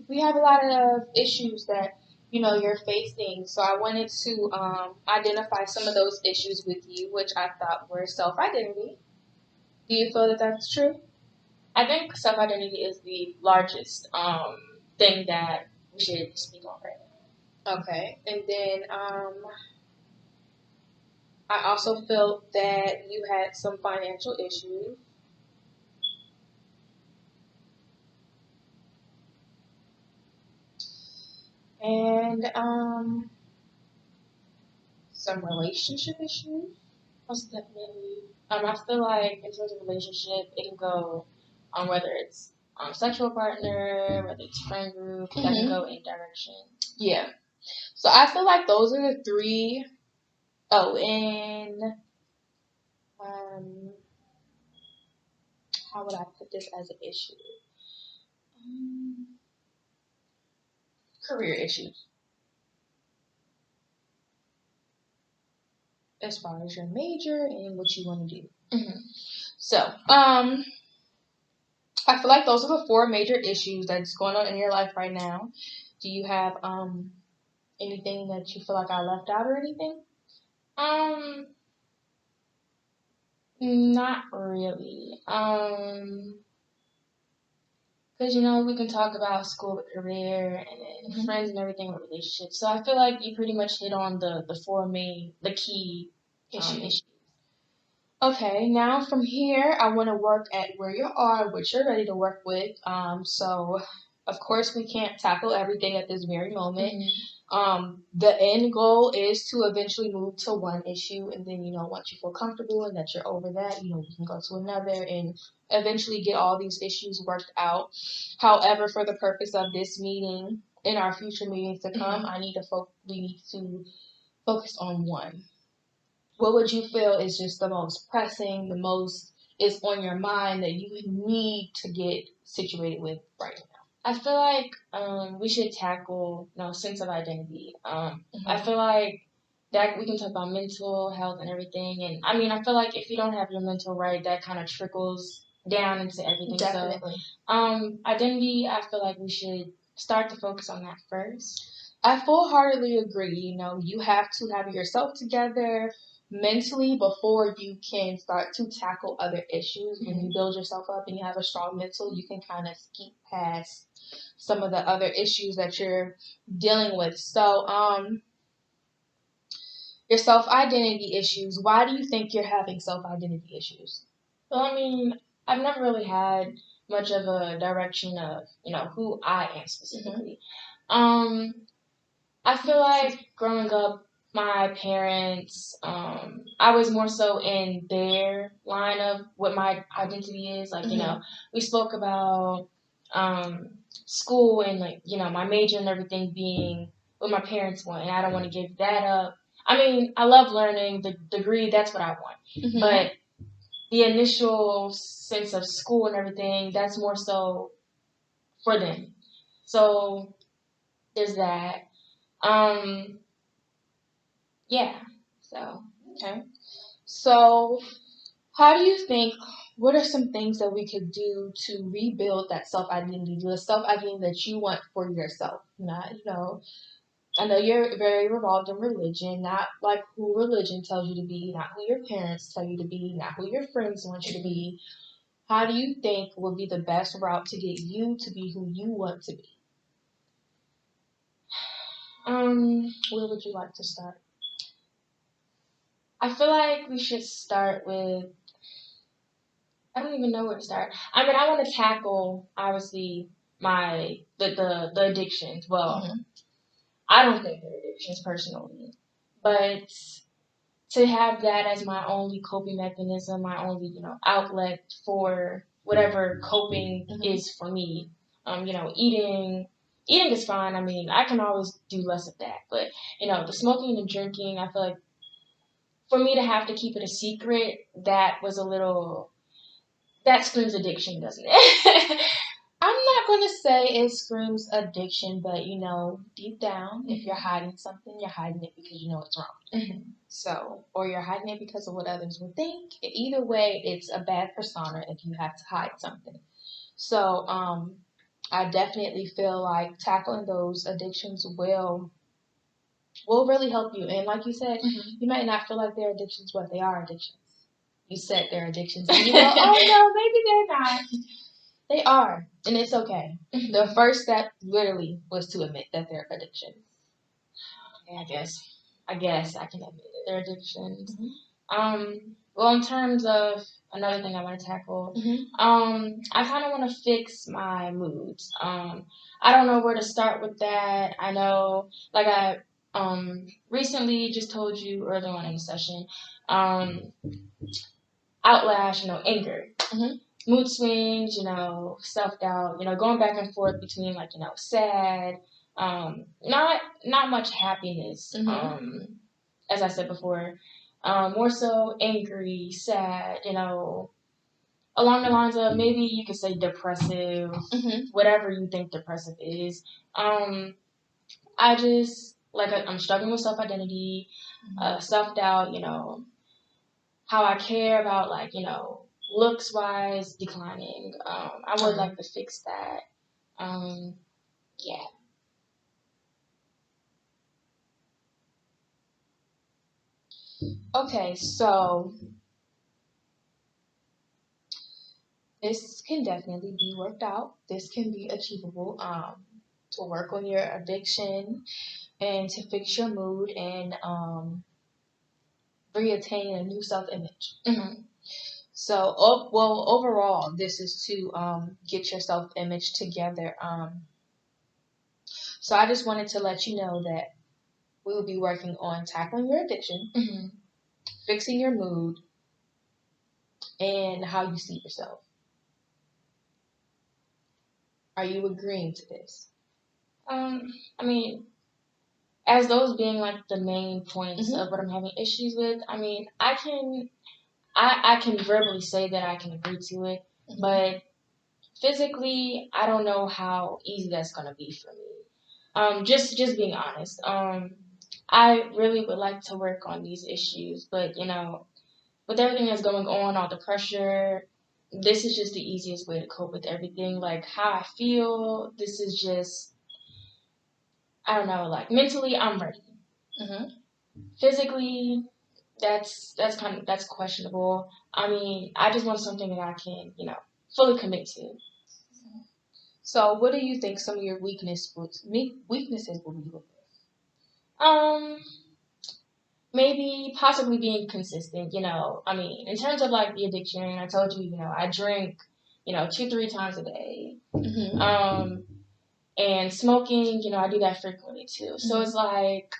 we have a lot of issues that you're facing. So I wanted to identify some of those issues with you, which I thought were self-identity. Do you feel that that's true? I think self-identity is the largest thing that we should speak on right now. Okay, and then I also felt that you had some financial issues. And some relationship issues. Most definitely. I feel like in terms of relationship, it can go on whether it's sexual partner, whether it's friend group, that can go any direction. Yeah. So I feel like those are the three. Oh, and how would I put this as an issue? Career issues. As far as your major and what you want to do. So, I feel like those are the four major issues that's going on in your life right now. Do you have anything that you feel like I left out or anything? Not really. Because we can talk about school, career, and then friends and everything with relationships. So I feel like you pretty much hit on the four main, the key issues. Okay, now from here, I want to work at where you are, what you're ready to work with. So, of course, we can't tackle everything at this very moment. The end goal is to eventually move to one issue, and then, once you feel comfortable and that you're over that, we can go to another and eventually get all these issues worked out. However, for the purpose of this meeting and our future meetings to come, we need to focus on one. What would you feel is just the most pressing, the most is on your mind that you need to get situated with right now? I feel like we should tackle sense of identity. I Mhm. feel like that we can talk about mental health and everything, and I mean I feel like if you don't have your mental right, that kind of trickles down into everything. Definitely. So identity, I feel like we should start to focus on that first. I full-heartedly agree. You know, you have to have yourself together mentally before you can start to tackle other issues. When you build yourself up and you have a strong mental, you can kind of skeep past some of the other issues that you're dealing with. So, your self-identity issues. Why do you think you're having self-identity issues? Well, I mean, I've never really had much of a direction of who I am specifically. I feel like growing up, my parents, I was more so in their line of what my identity is. Like, we spoke about school and, like, my major and everything being what my parents want, and I don't want to give that up. I mean, I love learning the degree, that's what I want. But the initial sense of school and everything, that's more so for them. So there's that. Yeah. So Okay. So, how do you think? What are some things that we could do to rebuild that self-identity, the self-identity that you want for yourself? Not, I know you're very involved in religion, not like who religion tells you to be, not who your parents tell you to be, not who your friends want you to be. How do you think would be the best route to get you to be who you want to be? Where would you like to start? I feel like we should start with. I don't even know where to start. I mean, I want to tackle obviously the addictions. Well, I don't think they're addictions personally, but to have that as my only coping mechanism, my only outlet for whatever coping is for me. Eating is fine. I mean, I can always do less of that, but the smoking and drinking, I feel like for me to have to keep it a secret, that was a little. That screams addiction, doesn't it? I'm not going to say it screams addiction, but deep down, if you're hiding something, you're hiding it because you know it's wrong. So, or you're hiding it because of what others would think. Either way, it's a bad persona if you have to hide something. So, I definitely feel like tackling those addictions will really help you. And like you said, you might not feel like they're addictions, but they are addictions. You said they're addictions, and you go, oh no, maybe they're not. They are, and it's okay. The first step literally was to admit that they're addictions. Yeah, I guess I can admit that they're addictions. Well, in terms of another thing I want to tackle, I kind of want to fix my moods. I don't know where to start with that. I know, like I recently just told you earlier on in the session, outlash, anger. Mood swings, self-doubt, going back and forth between like, sad, not much happiness, as I said before, more so angry, sad, along the lines of maybe you could say depressive, whatever you think depressive is. I just, like, I'm struggling with self-identity, self-doubt, how I care about, like, looks wise declining. I would like to fix that. Yeah. Okay, so this can definitely be worked out. This can be achievable. To work on your addiction and to fix your mood and reattain a new self-image. So, overall, this is to get your self-image together. So I just wanted to let you know that we will be working on tackling your addiction, fixing your mood, and how you see yourself. Are you agreeing to this? I mean, as those being like the main points of what I'm having issues with, I mean, I can verbally say that I can agree to it, but physically, I don't know how easy that's gonna be for me. Just being honest. I really would like to work on these issues, but with everything that's going on, all the pressure, this is just the easiest way to cope with everything. Like how I feel, this is just, I don't know, like mentally, I'm ready. Mm-hmm. Physically, that's questionable. I mean, I just want something that I can, fully commit to. So, what do you think some of your weaknesses will be with Um, Maybe possibly being consistent. I mean, in terms of like the addiction, I told you, I drink, 2-3 times a day. this? Mm-hmm. And smoking, I do that frequently too. So it's like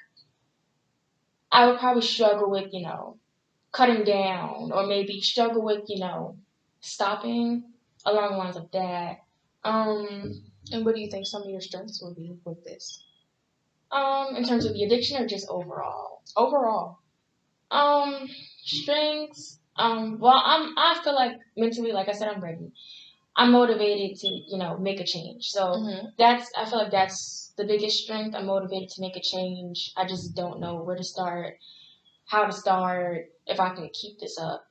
I would probably struggle with, cutting down, or maybe struggle with, stopping along the lines of that. Um, And what do you think some of your strengths will be with this? in terms of the addiction or just overall? Overall. Um, Strengths. Well, I feel like mentally, like I said, I'm ready. I'm motivated to, make a change. So Mm-hmm. I feel like that's the biggest strength. I'm motivated to make a change. I just don't know where to start, how to start, if I can keep this up,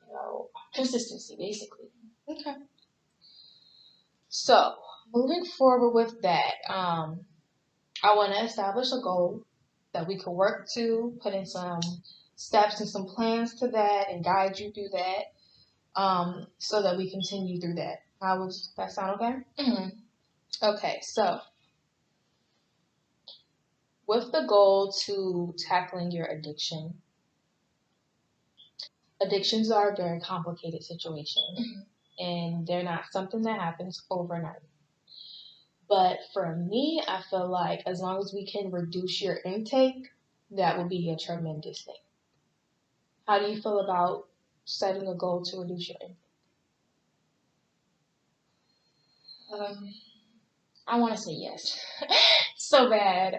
consistency basically. Okay. So, moving forward with that, I want to establish a goal that we could work to, put in some steps and some plans to that, and guide you through that, so that we continue through that. How would that sound okay? Mm-hmm. Okay, so with the goal to tackling your addiction, addictions are a very complicated situation, and they're not something that happens overnight. But for me, I feel like as long as we can reduce your intake, that would be a tremendous thing. How do you feel about setting a goal to reduce your intake? Um, I want to say yes, so bad.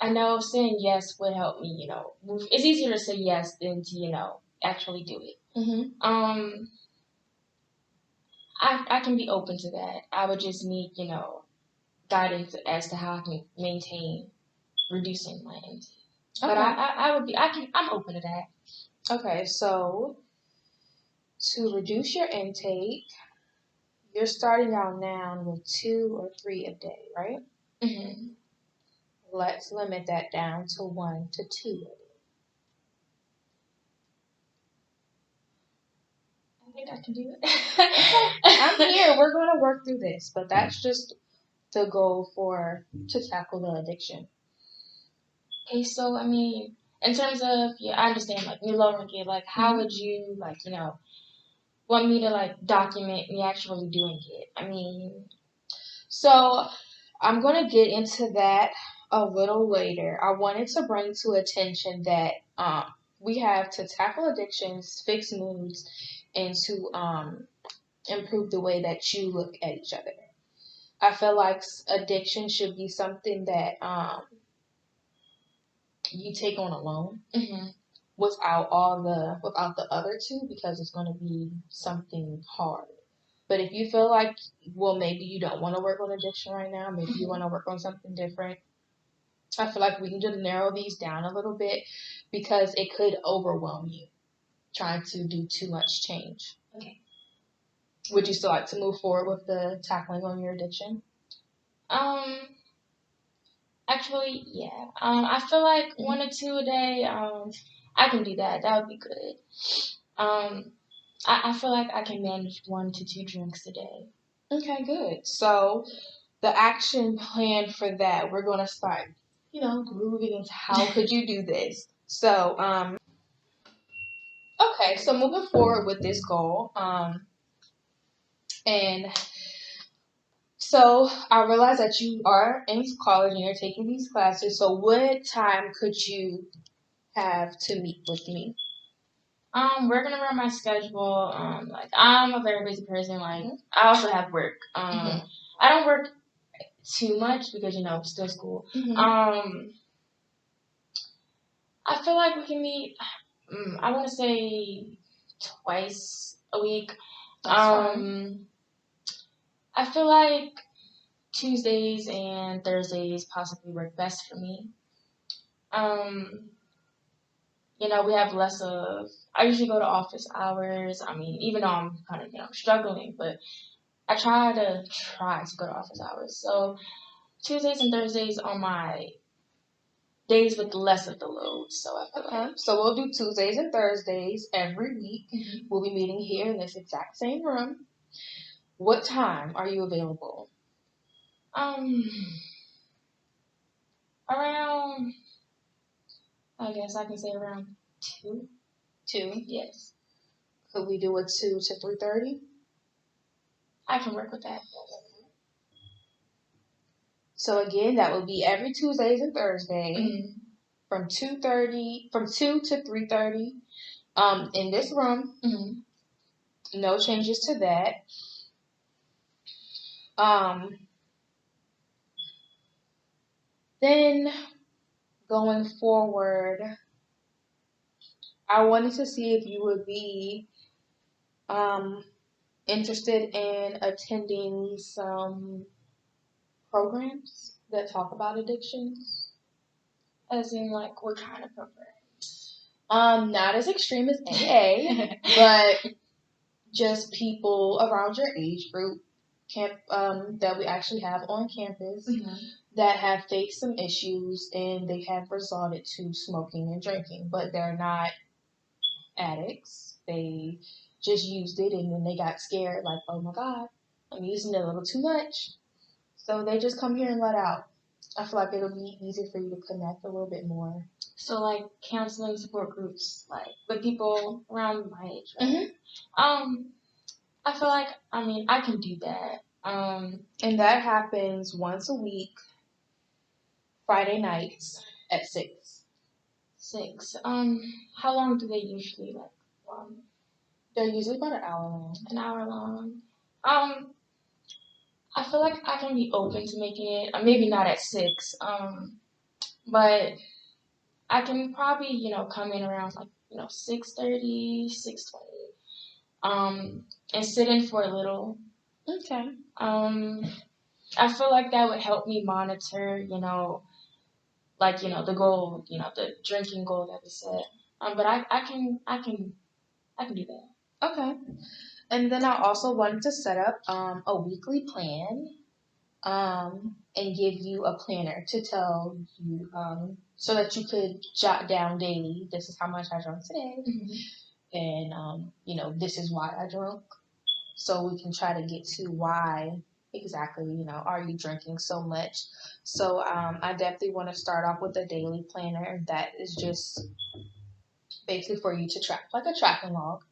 I know saying yes would help me. It's easier to say yes than to actually do it. Mm-hmm. I can be open to that. I would just need guidance as to how I can maintain reducing my intake. But Okay. I'm open to that. Okay, so to reduce your intake, you're starting out now with 2 or 3 a day, right? Mm-hmm. Let's limit that down to 1 to 2 a day. I think I can do it. I'm here. We're going to work through this, but that's just the goal to tackle the addiction. Okay, so I mean, in terms of I understand like me lowering it. Like, how would you like want me to like document me actually doing it? I mean, So I'm going to get into that a little later. I wanted to bring to attention that we have to tackle addictions, fix moods, and to improve the way that you look at each other. I feel like addiction should be something that you take on alone mm-hmm. without the other two, because it's going to be something hard. But if you feel like, well, maybe you don't want to work on addiction right now, maybe you want to work on something different, I feel like we need to narrow these down a little bit, because it could overwhelm you trying to do too much change. Okay. Would you still like to move forward with the tackling on your addiction? Um, Actually, yeah. I feel like 1 or 2 a day. I can do that. That would be good. Um, I feel like I can manage 1 to 2 drinks a day. Okay, good. So the action plan for that, we're going to start, grooving into how could you do this. So, okay, so moving forward with this goal, and so I realize that you are in college and you're taking these classes. So what time could you have to meet with me? We're gonna run my schedule. Like I'm a very busy person. Like I also have work. I don't work too much because still school. I feel like we can meet. I want to say twice a week. That's fine. I feel like Tuesdays and Thursdays possibly work best for me. We have less of. I usually go to office hours. I mean, even though I'm kind of struggling, but I try to go to office hours. So Tuesdays and Thursdays are my days with less of the load. So I feel Okay. So we'll do Tuesdays and Thursdays every week. Mhm. We'll be meeting here in this exact same room. What time are you available? Around. I guess I can say around 2. 2. Yes, Could we do a 2 to 3:30? I can work with that. So again, that will be every Tuesdays and Thursdays Mhm. from 2 to 3:30. In this room. Mhm. No changes to that. Then going forward, I wanted to see if you would be interested in attending some programs that talk about addictions. As in, like, what kind of program? Not as extreme as AA, but just people around your age group that we actually have on campus that have faced some issues and they have resorted to smoking and drinking, but they're not addicts. They just used it and then they got scared, like, oh my God, I'm using it a little too much. So they just come here and let out. I feel like it'll be easy for you to connect a little bit more. So, like, counseling support groups, like, with people around my age, right? Mm-hmm. I feel like, I can do that. And that happens once a week, Friday nights at 6. 6. How long do they usually, like, run? They're usually about an hour long. An hour long. I feel like I can be open to making it, maybe not at 6, but I can probably, come in around, like, 6:30, 6:20, and sit in for a little. Okay. I feel like that would help me monitor, like, the goal, the drinking goal that we set. But I can do that. Okay. And then I also wanted to set up a weekly plan and give you a planner to tell you so that you could jot down daily, this is how much I drank today, and this is why I drank. So we can try to get to why exactly, are you drinking so much. So I definitely want to start off with a daily planner that is just basically for you to track, like a tracking log.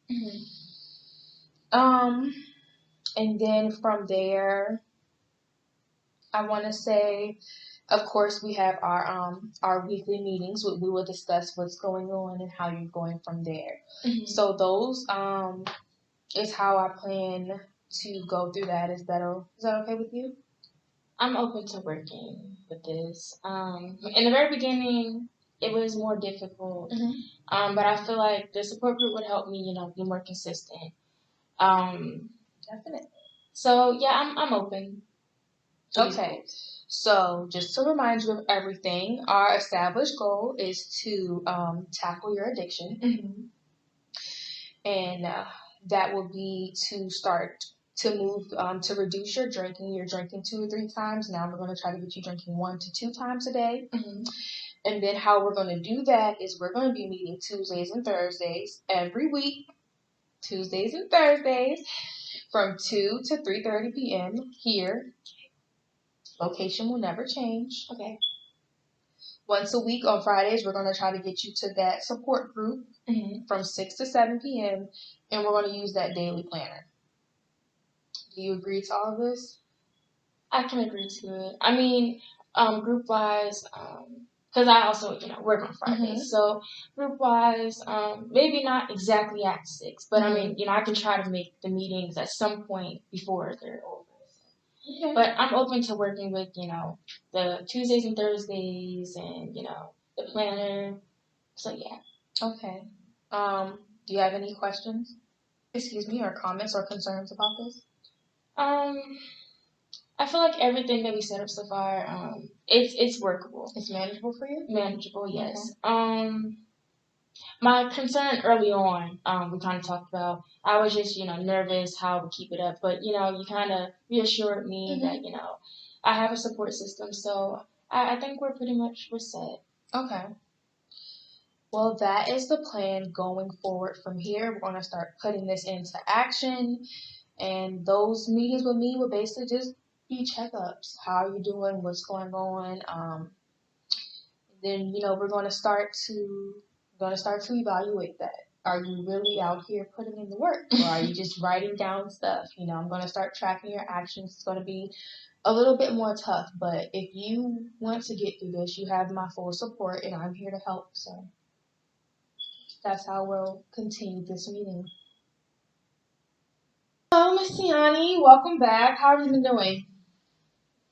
And then from there, I want to say, of course, we have our weekly meetings. We will discuss what's going on and how you're going from there. So those is how I plan to go through that. Is that okay with you? I'm open to working with this. In the very beginning, it was more difficult, but I feel like the support group would help me, be more consistent. Definitely. So yeah, I'm open. Okay. So just to remind you of everything, our established goal is to tackle your addiction, and that will be to start to move to reduce your drinking. You're drinking 2 or 3 times. Now we're going to try to get you drinking 1 to 2 times a day. And then how we're going to do that is we're going to be meeting Tuesdays and Thursdays every week. Tuesdays and Thursdays from 2 to 3:30 p.m. here. Location will never change. Okay. Once a week on Fridays, we're going to try to get you to that support group from 6 to 7 p.m. And we're going to use that daily planner. Do you agree to all of this? I can agree to it. Group-wise, because I also, work on Fridays. So group-wise, maybe not exactly at 6, but I can try to make the meetings at some point before they're over. Okay. But I'm open to working with, the Tuesdays and Thursdays and, the planner. So, yeah. Okay. Do you have any questions? or comments or concerns about this? I feel like everything that we set up so far, it's workable. It's manageable for you? Manageable, yes. My concern early on, we kind of talked about, I was just, nervous how to keep it up. But, you kind of reassured me that, I have a support system. So I think we're set. Okay. Well, that is the plan going forward from here. We're going to start putting this into action. And those meetings with me will basically just be checkups. How are you doing? What's going on? Then, we're going to start to evaluate that. Are you really out here putting in the work, or are you just writing down stuff? I'm going to start tracking your actions. It's going to be a little bit more tough, but if you want to get through this, you have my full support, and I'm here to help. So that's how we'll continue this meeting. Hello, Miss Tiani. Welcome back. How have you been doing?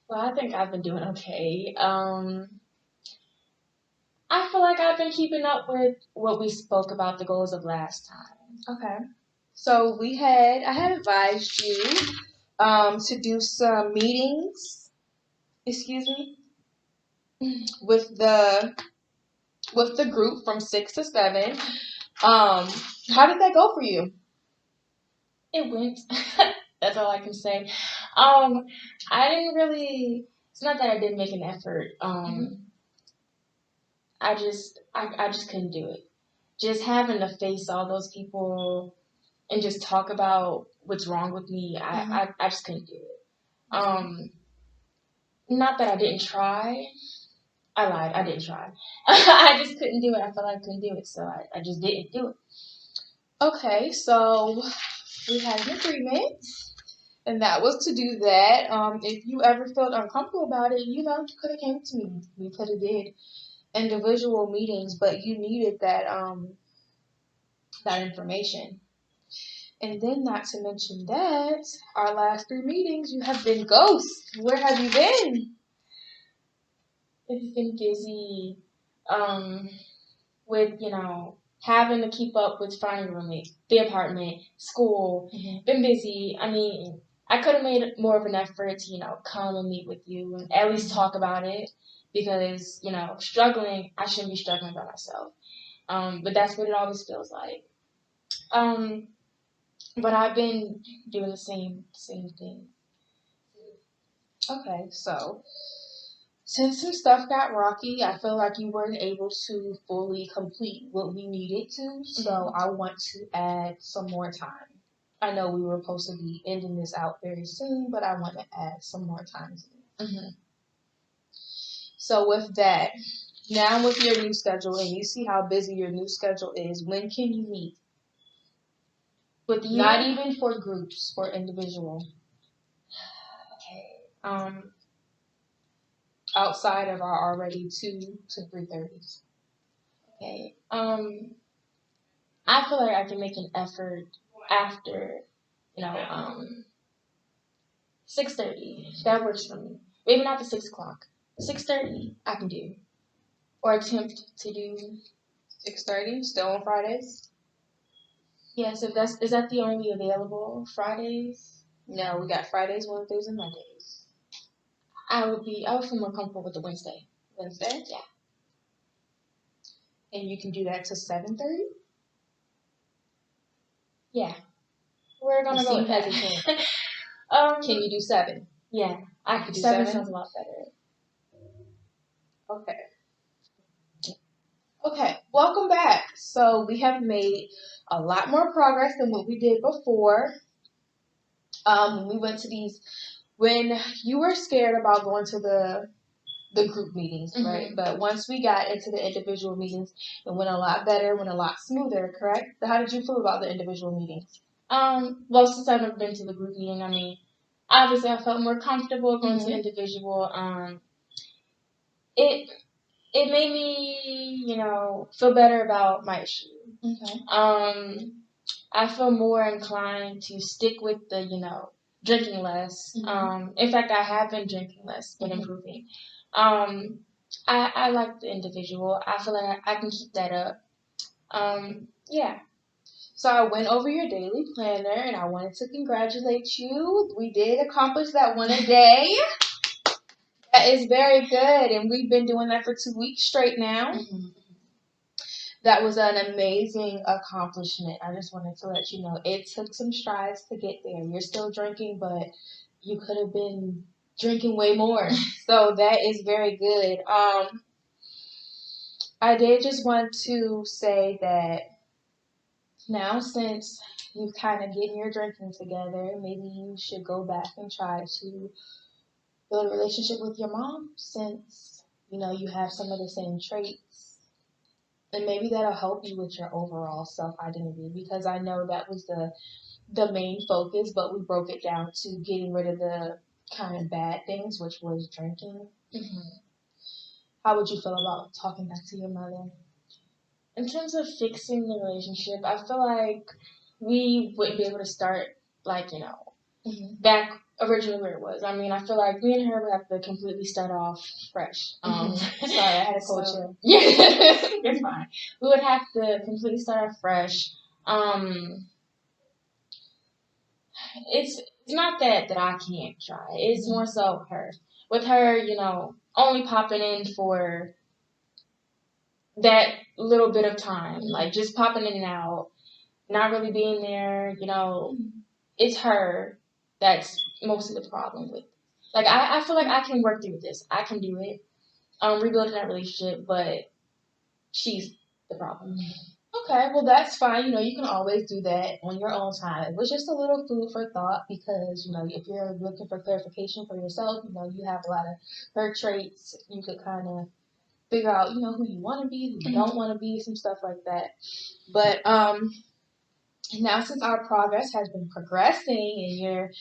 Well, I think I've been doing okay. I feel like I've been keeping up with what we spoke about, the goals of last time. Okay. So I had advised you to do some meetings, with the group from 6 to 7. How did that go for you? It went. That's all I can say. I didn't really. It's not that I didn't make an effort. I just couldn't do it. Just having to face all those people and just talk about what's wrong with me, I just couldn't do it. Not that I didn't try. I lied. I didn't try. I just couldn't do it. I felt like I couldn't do it, so I just didn't do it. Okay, so we had an agreement, and that was to do that. If you ever felt uncomfortable about it, you could have came to me. We could have did individual meetings, but you needed that information. And then, not to mention that, our last 3 meetings, you have been ghosts. Where have you been? It's been busy, with, having to keep up with finding a roommate, the apartment, school. Been busy. I mean, I could have made more of an effort to, come and meet with you and at least talk about it because, struggling, I shouldn't be struggling by myself. But that's what it always feels like. But I've been doing the same thing. Okay, so since some stuff got rocky, I feel like you weren't able to fully complete what we needed to, so I want to add some more time. I know we were supposed to be ending this out very soon, but I want to add some more time to it. So with that, now with your new schedule, and you see how busy your new schedule is, when can you meet? With you? Not even for groups, for individual. Okay. Outside of our already 2 to 3:30s. Okay. I feel like I can make an effort after, 6:30. That works for me. Maybe not the 6 o'clock. 6:30 I can do. Or attempt to do 6:30, still on Fridays? Yes, is that the only available Fridays? No, we got Fridays, Wednesdays, and Mondays. I would feel more comfortable with the Wednesday. Wednesday? Yeah. And you can do that to 7:30? Yeah. We're gonna go with that. Can you do 7? Yeah, I could do 7. 7 sounds a lot better. Okay, welcome back. So we have made a lot more progress than what we did before. When we went to when you were scared about going to the group meetings, right? But once we got into the individual meetings, it went a lot better, went a lot smoother, correct? How did you feel about the individual meetings? Well, since I've never been to the group meeting, I mean, obviously I felt more comfortable going to individual. It made me, feel better about my issue. Okay. I feel more inclined to stick with the, drinking less. In fact, I have been drinking less, but improving. I like the individual. I feel like I can keep that up. Yeah. So I went over your daily planner and I wanted to congratulate you. We did accomplish that one a day. That is very good. And we've been doing that for 2 weeks straight now. Mm-hmm. That was an amazing accomplishment. I just wanted to let you know it took some strides to get there. You're still drinking, but you could have been drinking way more. So that is very good. I did just want to say that now, since you've kind of getting your drinking together, maybe you should go back and try to build a relationship with your mom, since you have some of the same traits, and maybe that'll help you with your overall self identity. Because I know that was the main focus, but we broke it down to getting rid of the kind of bad things, which was drinking. Mm-hmm. How would you feel about talking back to your mother? In terms of fixing the relationship, I feel like we wouldn't be able to start Mm-hmm. back originally where it was. I mean, I feel like me and her would have to completely start off fresh. Sorry, I had a cold So- chill. Yeah, it's fine. We would have to completely start off fresh. It's not that I can't try. It's more so her. With her, only popping in for that little bit of time, like just popping in and out, not really being there, it's her that's mostly the problem with. Like, I feel like I can work through this. I can do it. Rebuilding that relationship, but she's the problem. Okay, well that's fine. You can always do that on your own time. It was just a little food for thought because, if you're looking for clarification for yourself, you have a lot of her traits. You could kind of figure out, who you want to be, who you don't want to be, some stuff like that. But now since our progress has been progressing and you're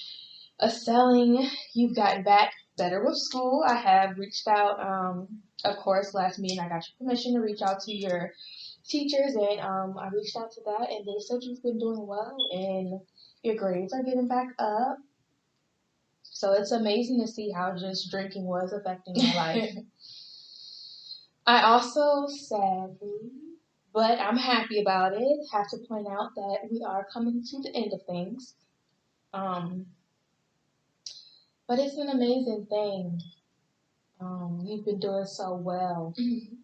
excelling, you've gotten back better with school. I have reached out, of course, last meeting I got your permission to reach out to your teachers, and I reached out to that, and they said you've been doing well, and your grades are getting back up. So it's amazing to see how just drinking was affecting your life. I also, sadly, but I'm happy about it, have to point out that we are coming to the end of things. But it's an amazing thing. You've been doing so well. Mm-hmm.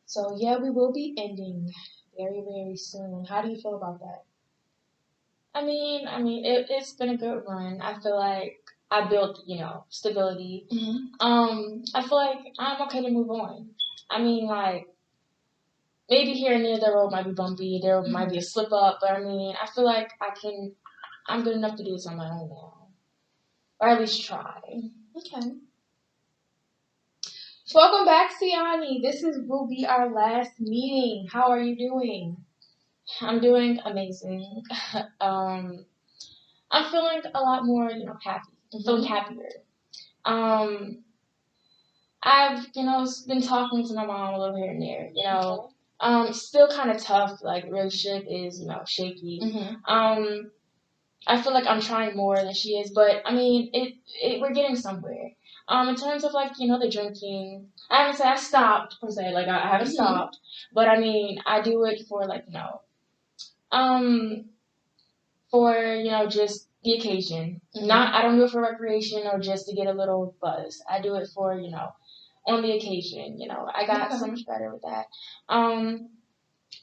So yeah, we will be ending very, very soon. How do you feel about that? I mean, it's been a good run. I feel like I built, stability. I feel like I'm okay to move on. I mean, like, maybe here and there the road might be bumpy, there might be a slip up, but I mean, I feel like I'm good enough to do this on my own now. Or at least try. Okay. Welcome back, Siani. Will be our last meeting. How are you doing? I'm doing amazing. I'm feeling a lot more, happy. I'm feeling happier. I've, been talking to my mom a little here and there, still kind of tough, like, relationship is, shaky. I feel like I'm trying more than she is, but, I mean, we're getting somewhere. In terms of, like, the drinking, I haven't said I stopped, per se, like, I haven't stopped, but, I mean, I do it for, like, for, just the occasion. I don't do it for recreation or just to get a little buzz. I do it for, on the occasion, I got so much better with that.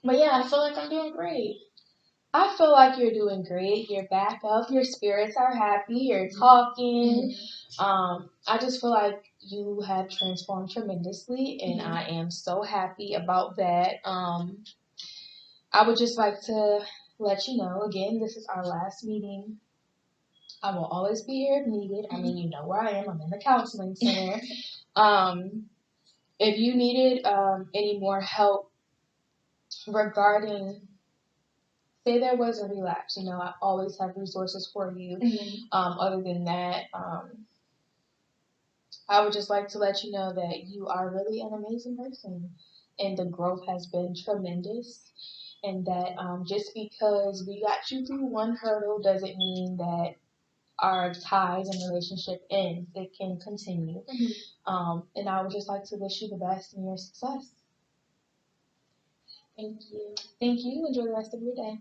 But yeah, I feel like I'm doing great. I feel like you're doing great. You're back up. Your spirits are happy. You're talking. I just feel like you have transformed tremendously, and I am so happy about that. I would just like to let you know, again, this is our last meeting. I will always be here if needed. I mean, you know where I am. I'm in the counseling center. If you needed any more help regarding, say there was a relapse, I always have resources for you. Other than that, I would just like to let you know that you are really an amazing person, and the growth has been tremendous. And that just because we got you through one hurdle doesn't mean that our ties and relationship ends. It can continue. And I would just like to wish you the best in your success. Thank you. Thank you. Enjoy the rest of your day.